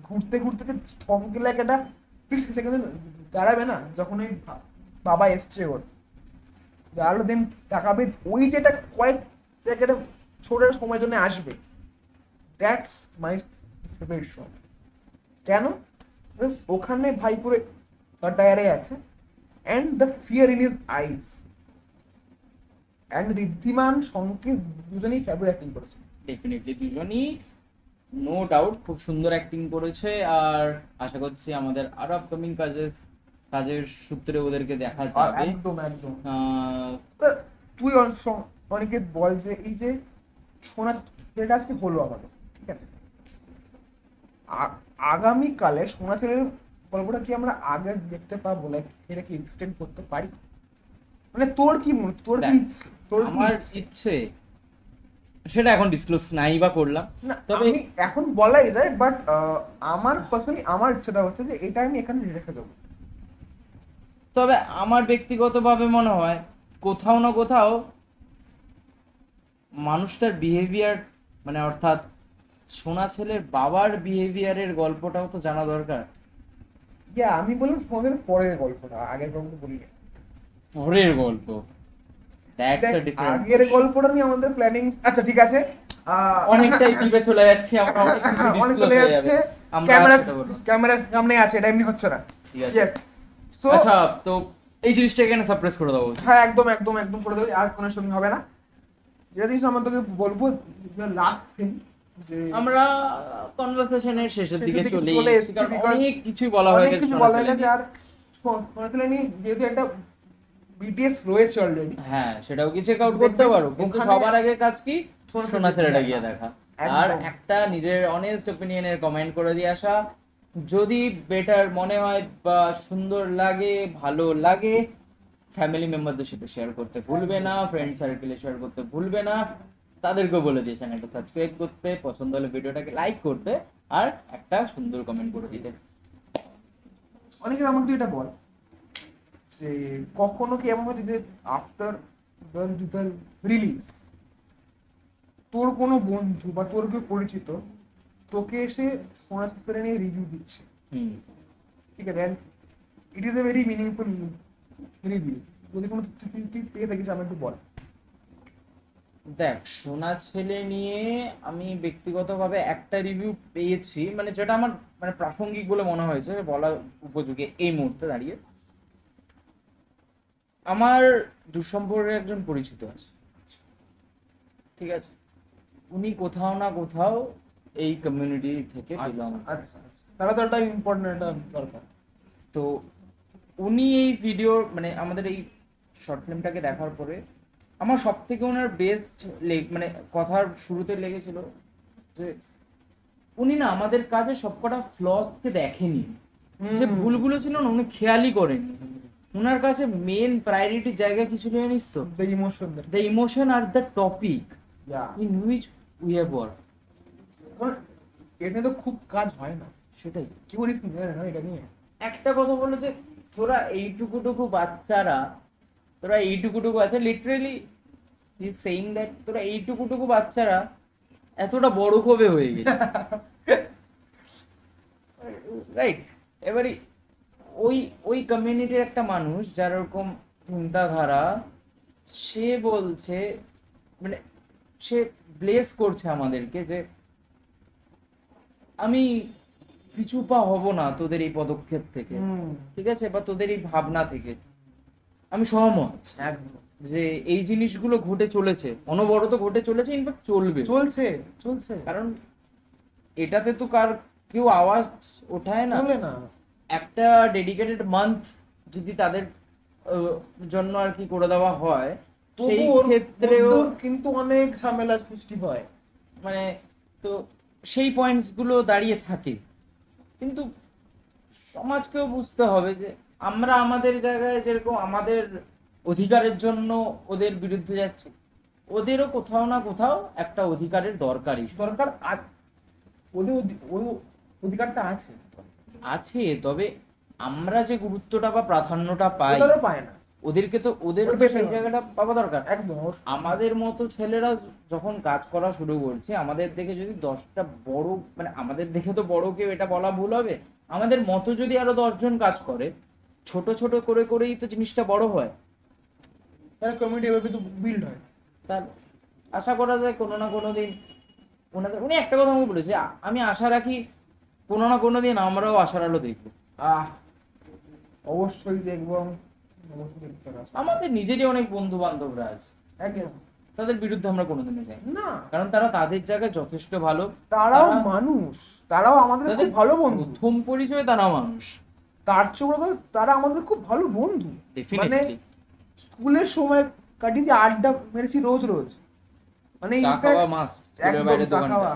ঘুরতে ঘুরতে যে থমকে লাগে একটা সেখানে দাঁড়াবে না, যখন ওই বাবা এসছে ওর দাঁড়ালো, দেন তাকাবে, ওই যেটা কয়েক একটা ছোট একটা সময়ের জন্য আসবে, দ্যাটস মাই ফেভারিট শট। কেন? Because ওখানে ভাই পুরো টায়ারে আছে, and the fear in his eyes, and Riddhiman Sanket দুজনেই ফ্যাবুলাস অ্যাক্টিং করেছে। ডেফিনেটলি দুজনই নো ডাউট খুব সুন্দর অ্যাক্টিং করেছে, আর আশা করছি আমাদের আরো আপকামিং কাজের সূত্রে ওদেরকে দেখা যাবে। একদম একদম। আহ, তা তুই অনেকে বল যে এই যে সোনা যেটা আজকে হলো আমাদের, ঠিক আছে, আগামীকালে সোনা ছেলের গল্পটা কি আমরা আগে দেখতে পাবো? লাইক এটা কি এক্সটেন্ড করতে পারি? মানে তোর কি তোর কি দেখ, ইচ্ছে? তোর কি আমার ইচ্ছে সেটা এখন ডিসক্লোজ নাই বা করলাম, না, তবে আমি এখন বলাই যায়, বাট আমার পার্সোনালি আমার ইচ্ছেটা হচ্ছে যে এটা আমি এখানে রেখে দেবো। তবে আমার ব্যক্তিগতভাবে মনে হয় কোথাও না কোথাও মানুষটার বিহেভিয়ার, মানে অর্থাৎ সোনা ছেলের বাবার বিহেভিয়ারের গল্পটাও তো জানা দরকার। আমি বললাম তোমাদের পরের গল্পটা, আগের গল্প বলি না। পরের গল্প, দ্যাটস দেখ, আ ডিফারেন্ট, আগের গল্পটা নিয়ে আমাদের প্ল্যানিং, আচ্ছা ঠিক আছে, অনেকটাই ডিপে চলে যাচ্ছে, আমরা অনেক কিছু অনেক ডিসক্লোজ চলে হয়ে যাচ্ছে, যাবে, আমরা ক্যামেরা সেটা বলবো। ক্যামেরার সামনে আছে, এটা এমনি হচ্ছে না। ঠিক আছে, ইয়েস, সো আচ্ছা, তো এই জিনিসটা এখানে সাপ্রেস করে দেবো। হ্যাঁ, একদম একদম একদম করে দেবে, আর কোনো সঙ্গে হবে না। যেটা জিনিস আমার তোকে বলবো, লাস্ট থিং, যে আমরা কনভারসেশনের শেষের দিকে চলে চলে এসেছি, এসেছি, কারণ because অনেক কিছুই বলা হয়ে অনেক গেছে কিছু সোনা বলা হয়ে ছেলে গেছে। নিয়ে। আর সোনাতলা নিয়ে যেহেতু একটা বিটিএস রয়েছে অলরেডি, হ্যাঁ, সেটাও কি চেক আউট করতে পারো, কিন্তু ওখানে সবার আগে কাজ কি সোনা সোনা ছেলেটা ছেলেটা গিয়ে দেখা। দেখা, আর একদম। একটা নিজের অনেস্ট ওপিনিয়নের কমেন্ট করে দিয়ে আসা। যদি বেটার মনে হয় বা সুন্দর লাগে, ভালো লাগে, ফ্যামিলি মেম্বারদের সাথে শেয়ার করতে ভুলবে না, ফ্রেন্ড সার্কেলে শেয়ার করতে ভুলবে না, তাদেরকেও বলে দিয়ে চ্যানেলটা সাবস্ক্রাইব করতে, পছন্দ হলে ভিডিওটাকে লাইক করতে, আর একটা সুন্দর কমেন্ট করে দিতে। অনেকে আমাকে তুই এটা বল যে কখনো কি এমন হয় যে আফটার দ্য রিলিজ তোর কোনো বন্ধু বা তোর কেউ পরিচিত তোকে এসে সোনা ছেলে নিয়ে রিভিউ দিচ্ছে, হুম, ঠিক আছে, and it is a very meaningful review, যদি কোনো তুই পেয়ে থাকিস আমি একটু বল। দেখ, সোনা ছেলে নিয়ে আমি ব্যক্তিগতভাবে একটা রিভিউ পেয়েছি, মানে যেটা আমার মানে প্রাসঙ্গিক বলে মনে হয়েছে, বলা উপযোগী এই মুহূর্তে দাঁড়িয়ে। আমার দুঃসম্পর্কের একজন পরিচিত আছে, ঠিক আছে, উনি কোথাও না কোথাও এই কমিউনিটি থেকে বিলং। আচ্ছা, তাহলে তো একটা ইম্পর্টেন্ট একটা দরকার। তো উনি এই ভিডিও মানে আমাদের এই শর্ট ফিল্মটাকে দেখার পরে আমার সব থেকে ওনার বেস্ট মানে কথার শুরুতে লেগেছিল যে উনি না আমাদের কাজে সবকটা ফ্লসকে দেখেনি, যে ভুলগুলো ছিল না উনি খেয়ালই করেনি। ওনার কাছে মেন প্রায়োরিটির জায়গা কি ছিল জানিস তো? The emotion, the emotion are the topic yeah, in which we have work. এটা তো খুব কাজ হয় না, সেটাই কি বলিস না এটা নিয়ে। একটা কথা বললো যে তোরা এইটুকুটুকু বাচ্চারা, তোরা এইটুকুটুকু আছে literally he is saying that তোরা এইটুকুটুকু বাচ্চারা এতটা বড় কবে হয়ে গেছে, রাইট? এবারে ওই ওই কমিউনিটির একটা মানুষ যার ওরকম চিন্তাধারা, সে বলছে, মানে সে ব্লেস করছে আমাদেরকে যে আমি পিছু পা হব না তোদের এই পদক্ষেপ থেকে, ঠিক আছে, বা তোদের এই ভাবনা থেকে আমি সহমত একদম যে এই জিনিসগুলো ঘটে চলেছে, অনবরত ঘটে চলেছে, ইনফ্যাক্ট চলবে, চলছে চলছে কারণ এটাতে তো কার কেউ আওয়াজ ওঠায় না। চলে না। একটা ডেডিকেটেড মান্থ যদি তাদের জন্য আর কি করে দেওয়া হয়, সেই তবু ওর ক্ষেত্রেও মধ্যেও কিন্তু অনেক ঝামেলা সৃষ্টি হয়। মানে তো সেই পয়েন্টস গুলো দাঁড়িয়ে থাকে, কিন্তু সমাজকেও বুঝতে হবে যে আমরা আমাদের জায়গায় যেরকম আমাদের অধিকারের জন্য ওদের বিরুদ্ধে যাচ্ছি, ওদেরও কোথাও না কোথাও একটা অধিকারের দরকারই দরকার ওদের ওই অধিকারটা আছে, আছে। তবে আমরা যে গুরুত্বটা বা প্রাধান্যটা পাই, ওটারও পায় না। ওদেরকে তো ওদের ওটা সেই পেতে জায়গাটা পাওয়া দরকার। একদম আমাদের মতো ছেলেরা যখন কাজ করা শুরু করছে, আমাদের দেখে যদি 10টা বড়, মানে আমাদের দেখে তো বড় কেউ, এটা বলা ভুল হবে, আমাদের মতো যদি আরো 10 জন কাজ করে, ছোট ছোট করে করেই তো জিনিসটা বড় হয়। তাহলে কমিউনিটি এভাবে তো বিল্ড হয়। তার আশা করা যায় কোনো না কোনো দিন উনি একটা কথা আমাকে বলেছে, আমি আশা রাখি কোনো না কোনো দিন আমরাও আশার আলো দেখবো। আহ অবশ্যই দেখবো, অবশ্যই দেখতে হবে। আমাদের নিজেরই অনেক বন্ধু বান্ধবরা আছে, একদম তাদের বিরুদ্ধে আমরা কোনোদিনই যাই না, না, কারণ তারা তাদের জায়গায় যথেষ্ট ভালো। তারাও মানুষ, তারাও আমাদের তাদের খুব ভালো বন্ধু। প্রথম পরিচয় তারা মানুষ, তার চেয়ে বড় কথা, তারা আমাদের খুব ভালো বন্ধু। মানে ডেফিনেটলি। স্কুলের সময় কাটিয়ে আড্ডা মেরেছি রোজ রোজ, মানে চা infact খাওয়া মাস্ট, একদম বাইরে চা দোকানটা। খাওয়া।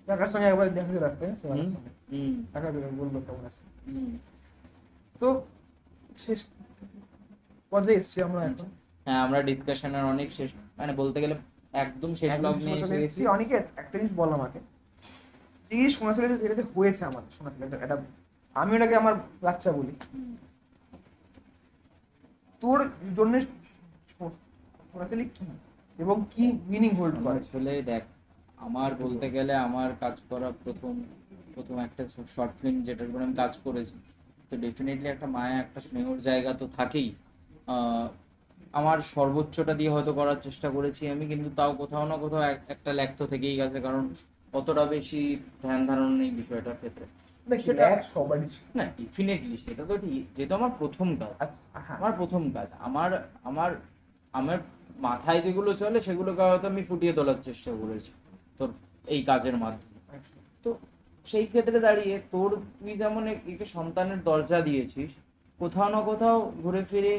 কাকার সঙ্গে একবার দেখা রাখতেন, হুম, হুম, কাকা বললো কেমন আছে। হুম। তো শেষ পর্যায়ে এসছি আমরা এখন। হ্যাঁ, আমরা ডিসকাশনের অনেক শেষ, মানে বলতে গেলে একদম শেষ একদম লগ্নে চলে এসে এসেছি। গেছি। অনিকেত, একটা জিনিস বল আমাকে, যে এই সোনা ছেলে যেটা যে হয়েছে আমার সোনা ছেলে, এটা আমি ওটাকে আমার বাচ্চা বলি, তোর জন্য সোনা ছেলে কি এবং কি মিনিং হোল্ড করে? আসলে দেখ, আমার বলতে গেলে আমার কাজ করা প্রথম প্রথম একটা শর্ট ফিল্ম যেটার উপর আমি কাজ করেছি, তো ডেফিনেটলি একটা মায়া, একটা স্নেহর জায়গা তো থাকেই। আমার সর্বোচ্চটা দিয়ে হয়তো করার চেষ্টা করেছি আমি, কিন্তু তাও কোথাও না কোথাও একটা ল্যাক তো থেকেই গেছে, কারণ অতটা বেশি ধ্যান ধারণা নেই বিষয়টার ক্ষেত্রে। সেটা সবারই ছিল। না, ডেফিনেটলি সেটা তো ঠিক, যেহেতু আমার প্রথম কাজ, আচ্ছা, হ্যাঁ। আমার প্রথম কাজ, আমার আমার আমার মাথায় যেগুলো চলে সেগুলোকে হয়তো আমি ফুটিয়ে তোলার চেষ্টা করেছি তোর এই কাজের মাধ্যমে। তো সেই ক্ষেত্রে দাঁড়িয়ে তোর, তুই যেমন একে সন্তানের দরজা দিয়েছিস, কোথাও না কোথাও ঘুরে ফিরে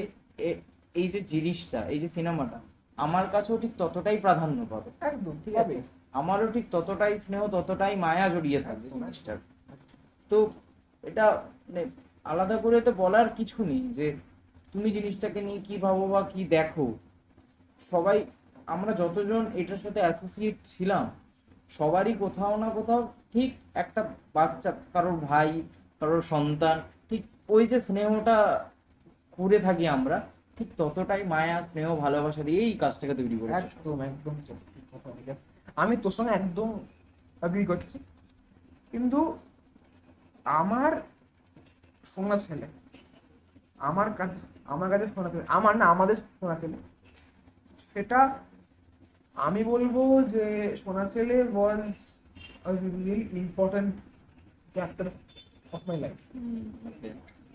এই যে জিনিসটা, এই যে সিনেমাটা আমার কাছেও ঠিক ততটাই প্রাধান্য পাবে। একদম ঠিক আছে, আমারও ঠিক ততটাই স্নেহ, ততটাই মায়া জড়িয়ে থাকবে জিনিসটার। তো এটা মানে আলাদা করে তো বলার কিছু নেই যে তুমি জিনিসটাকে নিয়ে কি ভাবো বা কি দেখো। সবাই, আমরা যতজন এটার সাথে অ্যাসোসিয়েট ছিলাম, সবারই কোথাও না কোথাও ঠিক একটা বাচ্চা, কারোর ভাই, কারোর সন্তান, ঠিক ওই যে স্নেহটা করে থাকি আমরা, ঠিক ততটাই মায়া, স্নেহ, ভালোবাসা দিয়ে এই কাজটাকে তৈরি করেছি। একদম একদম ঠিক কথা বলেছ। আমি তোর সঙ্গে একদম এগ্রি করছি, কিন্তু আমার সোনা ছেলে, আমার কাছে সোনা ছেলে, আমার না আমাদের সোনা ছেলে, সেটা আমি বলবো যে সোনা ছেলে was really important chapter of my life.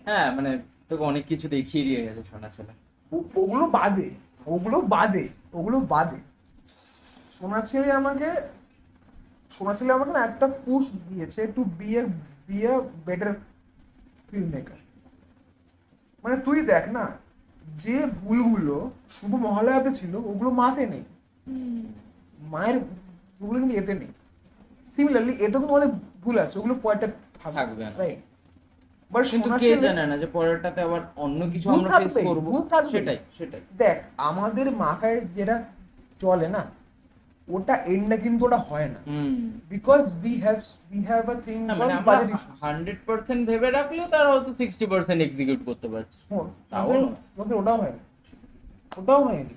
হ্যাঁ, মানে তোকে অনেক কিছু দেখিয়ে দিয়ে গেছে সোনা ছেলে। ওগুলো বাদে, ওগুলো বাদে সোনা ছেলে আমাকে না একটা পুশ দিয়েছে to be a better film maker. মানে তুই দেখ না, যে ভুলগুলো শুভ মহালয়াতে ছিল ওগুলো মাতে নেই, মায়ের ভুলগুলো কিন্তু এতে নেই। সিমিলারলি এতে কিন্তু অনেক ভুল আছে, ওগুলো পয়েন্টে থাকবে না, রাইট? বাট কিন্তু কে জানে না যে পরেরটাতে আবার অন্য কিছু আমরা ফেস করব। সেটাই দেখ, আমাদের মাথায় যেটা চলে না, ওটা এন্ডে কিন্তু ওটা হয় না, because we have a thing মানে আমরা 100% ভেবে রাখলেও তার হয়তো 60% এক্সিকিউট করতে পারছি। ওটাও হয় না, ওটাও হয়নি।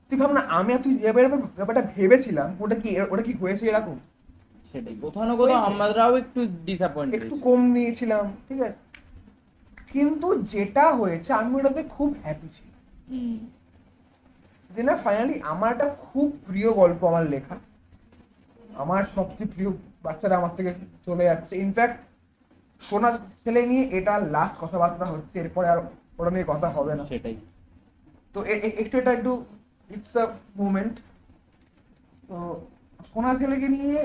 তুই ভাব না, আমি আর তুই ব্যাপারটা ভেবেছিলাম, ওটা কি হয়েছে এরকম? সেটাই, কোথাও না কোথাও হয়েছে। আমরাও একটু ডিসঅ্যাপয়েন্ট একটু হয়েছি। কম নিয়েছিলাম, ঠিক আছে, কিন্তু যেটা হয়েছে আমি ওটাতে খুব হ্যাপি ছিলাম, যে না ফাইনালি আমার একটা খুব প্রিয় গল্প আমার লেখা, আমার সবচেয়ে প্রিয় বাচ্চারা আমার থেকে চলে যাচ্ছে। ইনফ্যাক্ট সোনা ছেলে নিয়ে এটা লাস্ট কথাবার্তা হচ্ছে, এরপরে আর ওটা নিয়ে কথা হবে না। সেটাই। তো একটু ইটস আ মুমেন্ট। তো সোনা ছেলেকে নিয়ে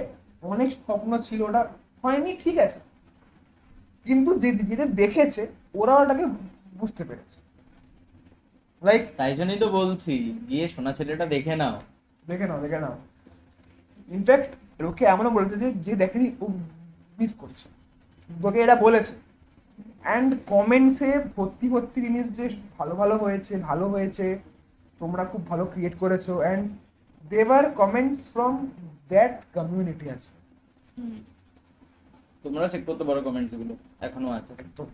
অনেক স্বপ্ন ছিল, ওটা হয়নি, ঠিক আছে, কিন্তু যেটা দেখেছে ওরা ওটাকে বুঝতে পেরেছে। লাইক, তাই জন্যই তো বলছি, গিয়ে সোনা ছেলেটা দেখে নাও। দেখে নাও। ইনফ্যাক্ট লোকে এমনও বলেছে যে যে দেখেনি ও মিস করছে, তোকে এটা বলেছে। অ্যান্ড কমেন্টসে ভর্তি ভর্তি জিনিস, যে ভালো হয়েছে, তোমরা খুব ভালো ক্রিয়েট করেছো। অ্যান্ড দেওয়ার কমেন্টস ফ্রম দ্যাট কমিউনিটি আছে। তোমরা চেক করতে পারো কমেন্টস গুলো, এখনো আছে। একদম।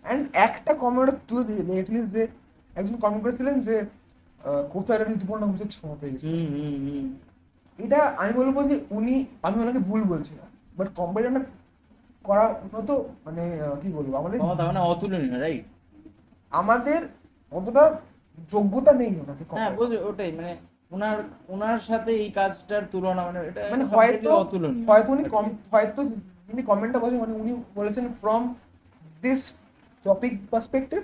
অ্যান্ড একটা কমেন্ট তুই দেখলিস যে একজন কমেন্ট করেছিলেন যে কোথায় ঋতুপর্ণা ঘোষের ছোঁয়া পেয়ে গেছে। এটা আমি বলবো যে আমি ওনাকে ভুল বলছি না, বাট কম্পারিজনটা করা তো মানে কি বলবো, তার মানে অতুলনীয়, রাইট? আমাদের অতটা যোগ্যতা নেই ওনাকে হ্যাঁ, compare বুঝলি, ওটাই মানে ওনার ওনার সাথে এই কাজটার তুলনা, মানে এটা মানে completely অতুলনীয়। হয়তো যিনি কমেন্টটা করেছেন, মানে উনি বলেছেন from this topic perspective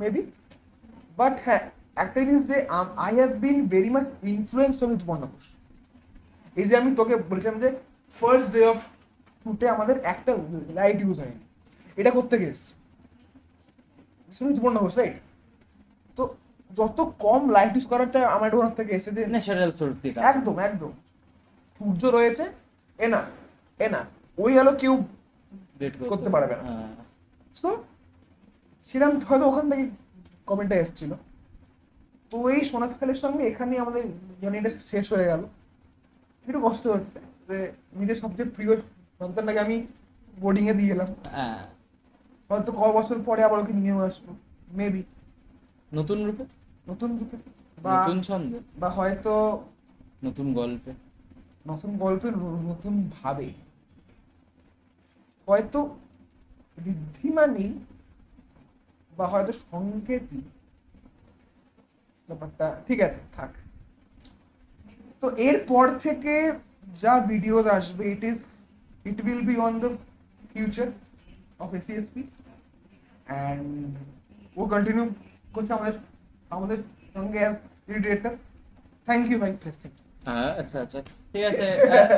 maybe. But হ্যাঁ, একটা জিনিস যে I have been very much influence from Rituparna Ghosh. এই যে আমি তোকে বলেছিলাম যে ফার্স্ট ডে অফ শুটে আমাদের একটা লাইট ইউজ হয়নি, এটা করতে গেছি ঋতুপর্ণা ঘোষ, রাইট? তো যত কম লাইট ইউজ করাটা আমার ওনার থেকে এসে যে ন্যাচারাল সোর্স থেকে। একদম সূর্য রয়েছে, এনাফ এনাফ, ওই আলো কেউ করতে পারবে না। হ্যাঁ। সো সেরকম হয়তো ওখান থেকে কমেন্টটা এসেছিল। তো এই সোনা খেলের সঙ্গে এখানে আমাদের জার্নিটা শেষ হয়ে গেল। একটু কষ্ট হচ্ছে যে নিজের সবচেয়ে প্রিয় সন্তানটাকে আমি বোর্ডিং এ দিয়ে গেলাম। হ্যাঁ, হয়তো ক বছর পরে আবার ওকে নিয়েও আসবো মেবি, নতুন রূপে, নতুন রূপে, বা নতুন ছন্দে, বা হয়তো নতুন গল্পে। নতুন গল্পে, নতুন ভাবে, হয়তো ঋদ্ধিমানি, বা হয়তো সংকেতই, ব্যাপারটা ঠিক আছে থাক। তো এরপর থেকে যা ভিডিওস আসবে, it will be on the future of ACSP, and ও কন্টিনিউ করছে আমাদের আমাদের সঙ্গে অ্যাজ এডিটর। থ্যাংক ইউ ভাই, থ্যাংক ইউ। হ্যাঁ, আচ্ছা আচ্ছা, ঠিক আছে।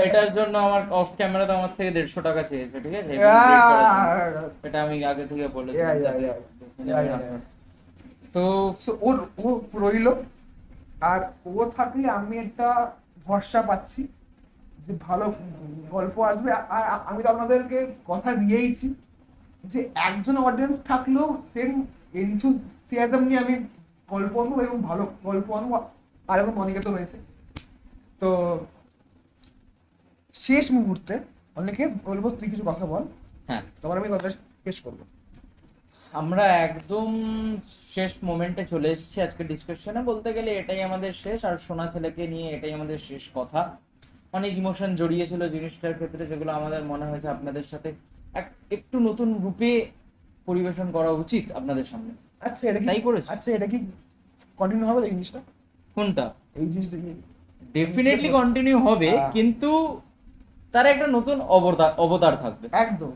এটার জন্য আমার অফ ক্যামেরাতে আমার থেকে 150 টাকা চেয়েছে, ঠিক আছে? এটা আমি আগে থেকে বলে দিলাম, যাতে দেখে নেবেন আপনারা। তো So, ও রইলো, আর ও থাকলে আমি একটা ভরসা পাচ্ছি যে ভালো গল্প আসবে। আর আমি তো আপনাদেরকে কথা দিয়েইছি যে একজন অডিয়েন্স থাকলেও সেম এনথুসিয়াজম নিয়ে আমি গল্প আনবো, এবং ভালো গল্প আনবো। আর এখন অনেকে তো হয়েছে। তো শেষ মুহূর্তে অনেকে বলবো, তুই কিছু কথা বল, হ্যাঁ, তারপর আমি কথা শেষ করবো। আমরা একদম শেষ মোমেন্টে চলে এসেছি আজকে ডিসকাশনে। বলতে গেলে এটাই আমাদের শেষ, আর সোনা ছেলেকে নিয়ে এটাই আমাদের শেষ কথা। অনেক ইমোশন জড়িয়েছিল জিনিসটার ক্ষেত্রে, যেগুলো আমাদের মনে হয়েছে আপনাদের সাথে একটু নতুন রূপে পরিবেশন করা উচিত আপনাদের সামনে। আচ্ছা এটা কি তাই করেছি। আচ্ছা এটা কি কন্টিনিউ হবে এই জিনিসটা? কোনটা? এই জিনিসটা ডেফিনেটলি কন্টিনিউ হবে, কিন্তু তার একটা নতুন অবতার থাকবে একদম।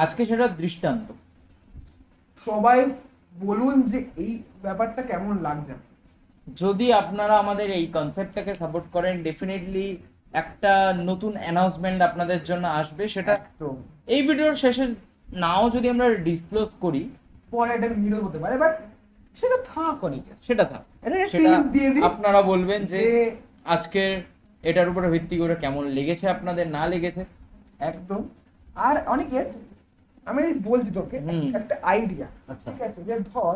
আজকে, সেটা দৃষ্টান্ত। সবাই বলুন যে এই ব্যাপারটা কেমন লাগছে। যদি আপনারা আমাদের এই কনসেপ্টটাকে সাপোর্ট করেন, ডেফিনেটলি একটা নতুন অ্যানাউন্সমেন্ট আপনাদের জন্য আসবে। সেটা একদম এই ভিডিওর শেষে নাও যদি আমরা ডিসক্লোজ করি, পরে এটা ভিডিও হতে পারে, বাট সেটা থাক অনেকে, সেটা থাক, এটা সেটা tease দিয়ে দিই আপনারা বলবেন যে যে আজকে এটার উপরে ভিত্তি করে কেমন লেগেছে আপনাদের, না লেগেছে। একদম। আর অনেকে, আমি বলছি তোকে হুম। একটা আইডিয়া, আচ্ছা। ঠিক আছে, যে ধর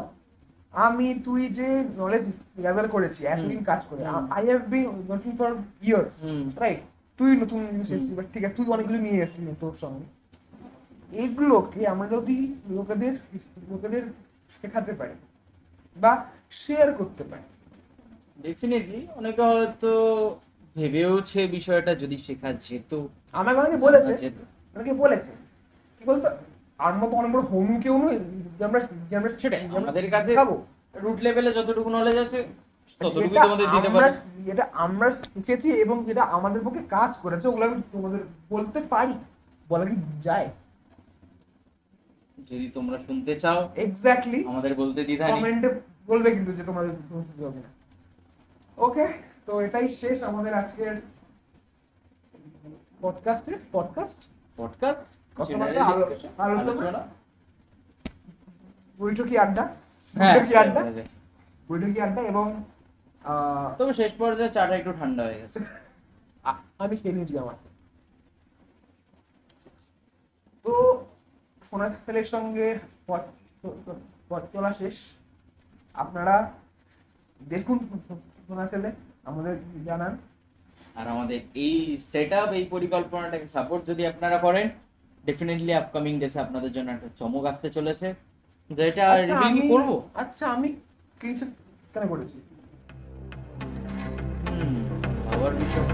তুই যে নলেজ গ্যাদার করেছি এতদিন কাজ করে, I have been working for years, right? তুই নতুন জিনিস এসেছিস, বাট ঠিক আছে, তুই অনেকগুলো নিয়ে এসেছিস তোর সঙ্গে। এগুলোকে আমরা যদি লোকেদের শেখাতে পারি বা শেয়ার করতে পারি, ডেফিনেটলি অনেকে হয়তো ভেবেওছে বিষয়টা যদি শেখা যেত, আমাকে অনেকে বলেছে, যেত। অনেকে বলেছে কি বলতো, আর মতো অনেক বড় হোম কেউ নই যে আমরা সেটাই, যে আমরা আমাদের কাছে খাবো। রুট লেভেলে যতটুকু নলেজ আছে ততটুকুই যেটা তোমাদের দিতে আমরা পারি। যেটা আমরা শিখেছি এবং যেটা আমাদের পক্ষে কাজ করেছে ওগুলো আমি তোমাদের বলতে পারি, বলা কি যায়? যদি তোমরা শুনতে চাও এক্স্যাক্টলি, আমাদের বলতে দ্বিধা নেই। কমেন্টে বলবে কিন্তু যে তোমাদের শুনতে হবে না। ওকে, তো এটাই শেষ আমাদের আজকের পডকাস্ট পডকাস্ট কথাবার্তা আলোচনা, বৈঠকি আড্ডা, হ্যাঁ বৈঠকি আড্ডা, বলা যায়। বৈঠকি আড্ডা। এবং তবে শেষ পর্যায়ে চাটা একটু ঠান্ডা হয়ে গেছে। আমি খেয়ে নিয়েছি আমার। তো সোনার সঙ্গে পথ পথ চলা শেষ। আপনারা দেখুন সোনা ছেলে, আমাদের জানান। আর আমাদের এই সেটআপ, এই পরিকল্পনাটাকে সাপোর্ট যদি আপনারা করেন, ডেফিনেটলি আপকামিং ডেসে আপনাদের জন্য একটা চমক আসতে চলেছে, যেটা আচ্ছা রিভিল আমি করব। আচ্ছা আমি ক্রিয়েশন কেন করেছি? ভাবার বিষয়।